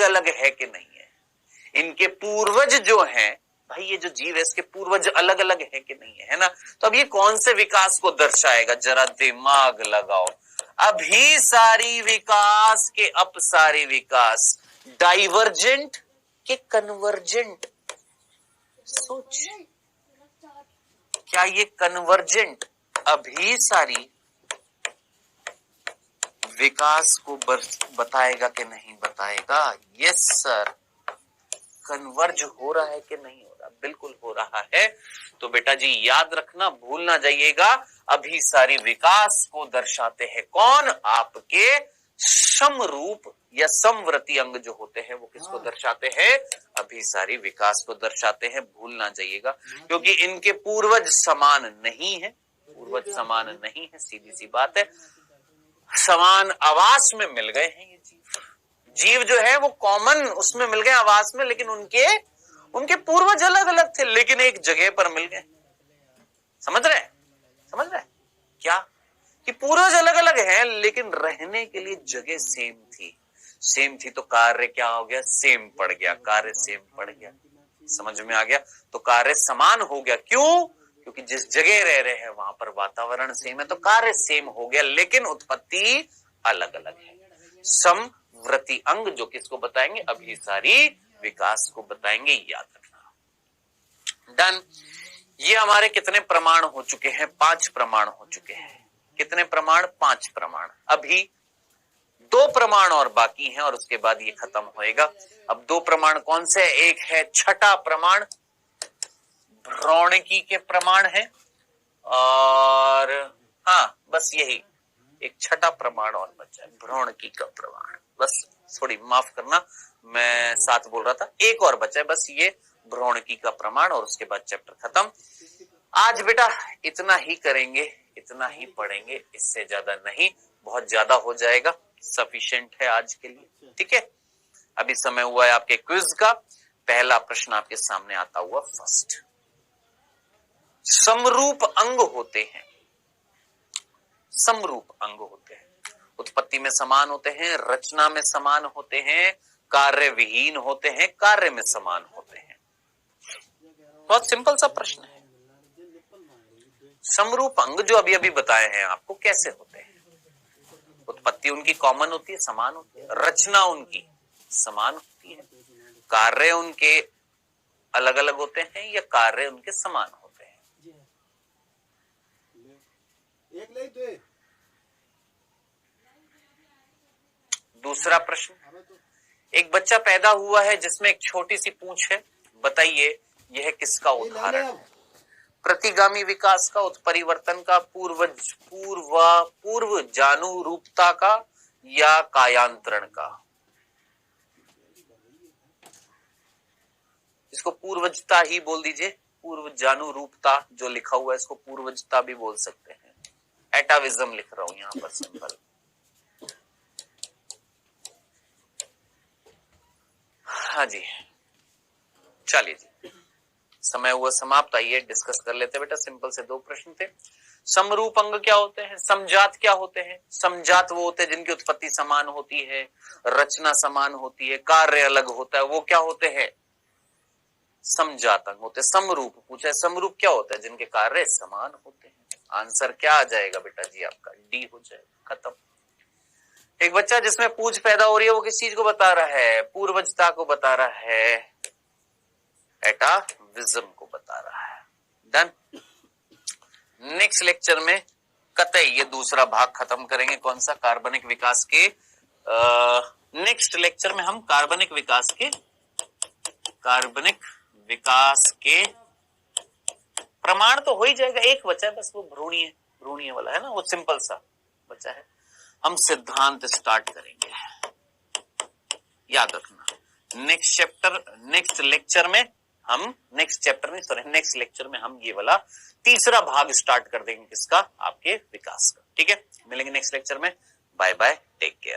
अलग है कि नहीं है? इनके पूर्वज जो हैं, भाई ये जो जीव है इसके पूर्वज अलग अलग है कि नहीं है ना। तो अब ये कौन से विकास को दर्शाएगा? जरा दिमाग लगाओ। अभिसारी विकास के अपसारी विकास, डाइवर्जेंट के कन्वर्जेंट? सोच, क्या ये कन्वर्जेंट अभिसारी विकास को बताएगा कि नहीं बताएगा? Yes sir. कन्वर्ज हो रहा है कि नहीं हो रहा? बिल्कुल हो रहा है। तो बेटा जी याद रखना, भूल ना जाइएगा, अभिसारी विकास को दर्शाते हैं कौन? आपके समरूप या समव्रती अंग जो होते हैं वो किसको दर्शाते हैं? अभिसारी विकास को दर्शाते हैं, भूल ना जाइएगा, क्योंकि इनके पूर्वज समान नहीं है। पूर्वज समान नहीं है, सीधी सी बात है। समान आवास में मिल गए हैं ये जीव जो है वो कॉमन उसमें मिल गए आवास में, लेकिन उनके पूर्वज अलग अलग थे, लेकिन एक जगह पर मिल गए। समझ रहे क्या? कि पूर्वज अलग अलग हैं, लेकिन रहने के लिए जगह सेम थी तो कार्य क्या हो गया? सेम पड़ गया, कार्य सेम पड़ गया। समझ में आ गया? तो कार्य समान हो गया। क्यों? क्योंकि जिस जगह रह रहे हैं वहां पर वातावरण सेम है, तो कार्य सेम हो गया, लेकिन उत्पत्ति अलग अलग है। समव्रती अंग जो किसको बताएंगे? अभिसारी विकास को बताएंगे, याद रखना। डन। ये हमारे कितने प्रमाण हो चुके हैं? 5 प्रमाण हो चुके हैं। कितने प्रमाण? 5 प्रमाण। अभी 2 प्रमाण और बाकी हैं और उसके बाद ये खत्म होएगा। अब 2 प्रमाण कौन से? एक है छठा प्रमाण, भ्रौणिकी के प्रमाण है, और हाँ बस यही एक छठा प्रमाण और बचा है, भ्रौणिकी का प्रमाण। बस थोड़ी माफ करना, मैं 7 बोल रहा था, एक और बचा है, बस ये भ्रौणिकी का प्रमाण, और उसके बाद चैप्टर खत्म। आज बेटा इतना ही करेंगे, इतना ही पढ़ेंगे, इससे ज्यादा नहीं, बहुत ज्यादा हो जाएगा, सफिशिएंट है आज के लिए, ठीक है। अभी समय हुआ है आपके क्विज का। पहला प्रश्न आपके सामने आता हुआ फर्स्ट। समरूप अंग होते हैं, समरूप अंग होते हैं, उत्पत्ति में समान होते हैं, रचना में समान होते हैं, कार्य विहीन होते हैं, कार्य में समान होते हैं। बहुत सिंपल सा प्रश्न है। समरूप अंग जो अभी अभी बताए हैं आपको कैसे होते हैं? उत्पत्ति उनकी कॉमन होती है, समान होती है, रचना उनकी समान होती है, कार्य उनके अलग अलग होते हैं या कार्य उनके समान होते हैं? दूसरा प्रश्न, एक बच्चा पैदा हुआ है जिसमें एक छोटी सी पूंछ है, बताइए यह किसका उदाहरण है? प्रतिगामी विकास का, उत्परिवर्तन का, पूर्व जानुरूपता का या कायांतरण का? इसको पूर्वजता ही बोल दीजिए, पूर्व जानुरूपता जो लिखा हुआ है इसको पूर्वजता भी बोल सकते हैं। एटाविज्म लिख रहा हूं यहां पर सिंपल। हाँ जी, चलिए जी, समय हुआ समाप्त। आइए डिस्कस कर लेते हैं बेटा। सिंपल से दो प्रश्न थे। समरूप अंग क्या होते हैं? समजात क्या होते हैं? समजात वो होते हैं जिनकी उत्पत्ति समान होती है, रचना समान होती है, कार्य अलग होता है, वो क्या होते हैं? समजात अंग होते हैं। समरूप पूछा है, समरूप क्या होता है? जिनके कार्य समान होते हैं। आंसर क्या आ जाएगा बेटा जी आपका? डी हो जाएगा, खत्म। एक बच्चा जिसमें पूंछ पैदा हो रही है वो किस चीज को बता रहा है? पूर्वजता को बता रहा है, एटाविज्म को बता रहा है। डन। नेक्स्ट लेक्चर में कतई ये दूसरा भाग खत्म करेंगे। कौन सा? कार्बनिक विकास के। नेक्स्ट लेक्चर में हम कार्बनिक विकास के प्रमाण तो हो ही जाएगा, एक बचा है बस, वो भ्रूणीय वाला है ना, वो सिंपल सा बचा है। हम सिद्धांत स्टार्ट करेंगे, याद रखना। नेक्स्ट लेक्चर में हम ये वाला तीसरा भाग स्टार्ट कर देंगे। किसका? आपके विकास का। ठीक है, मिलेंगे नेक्स्ट लेक्चर में। Bye bye, take care.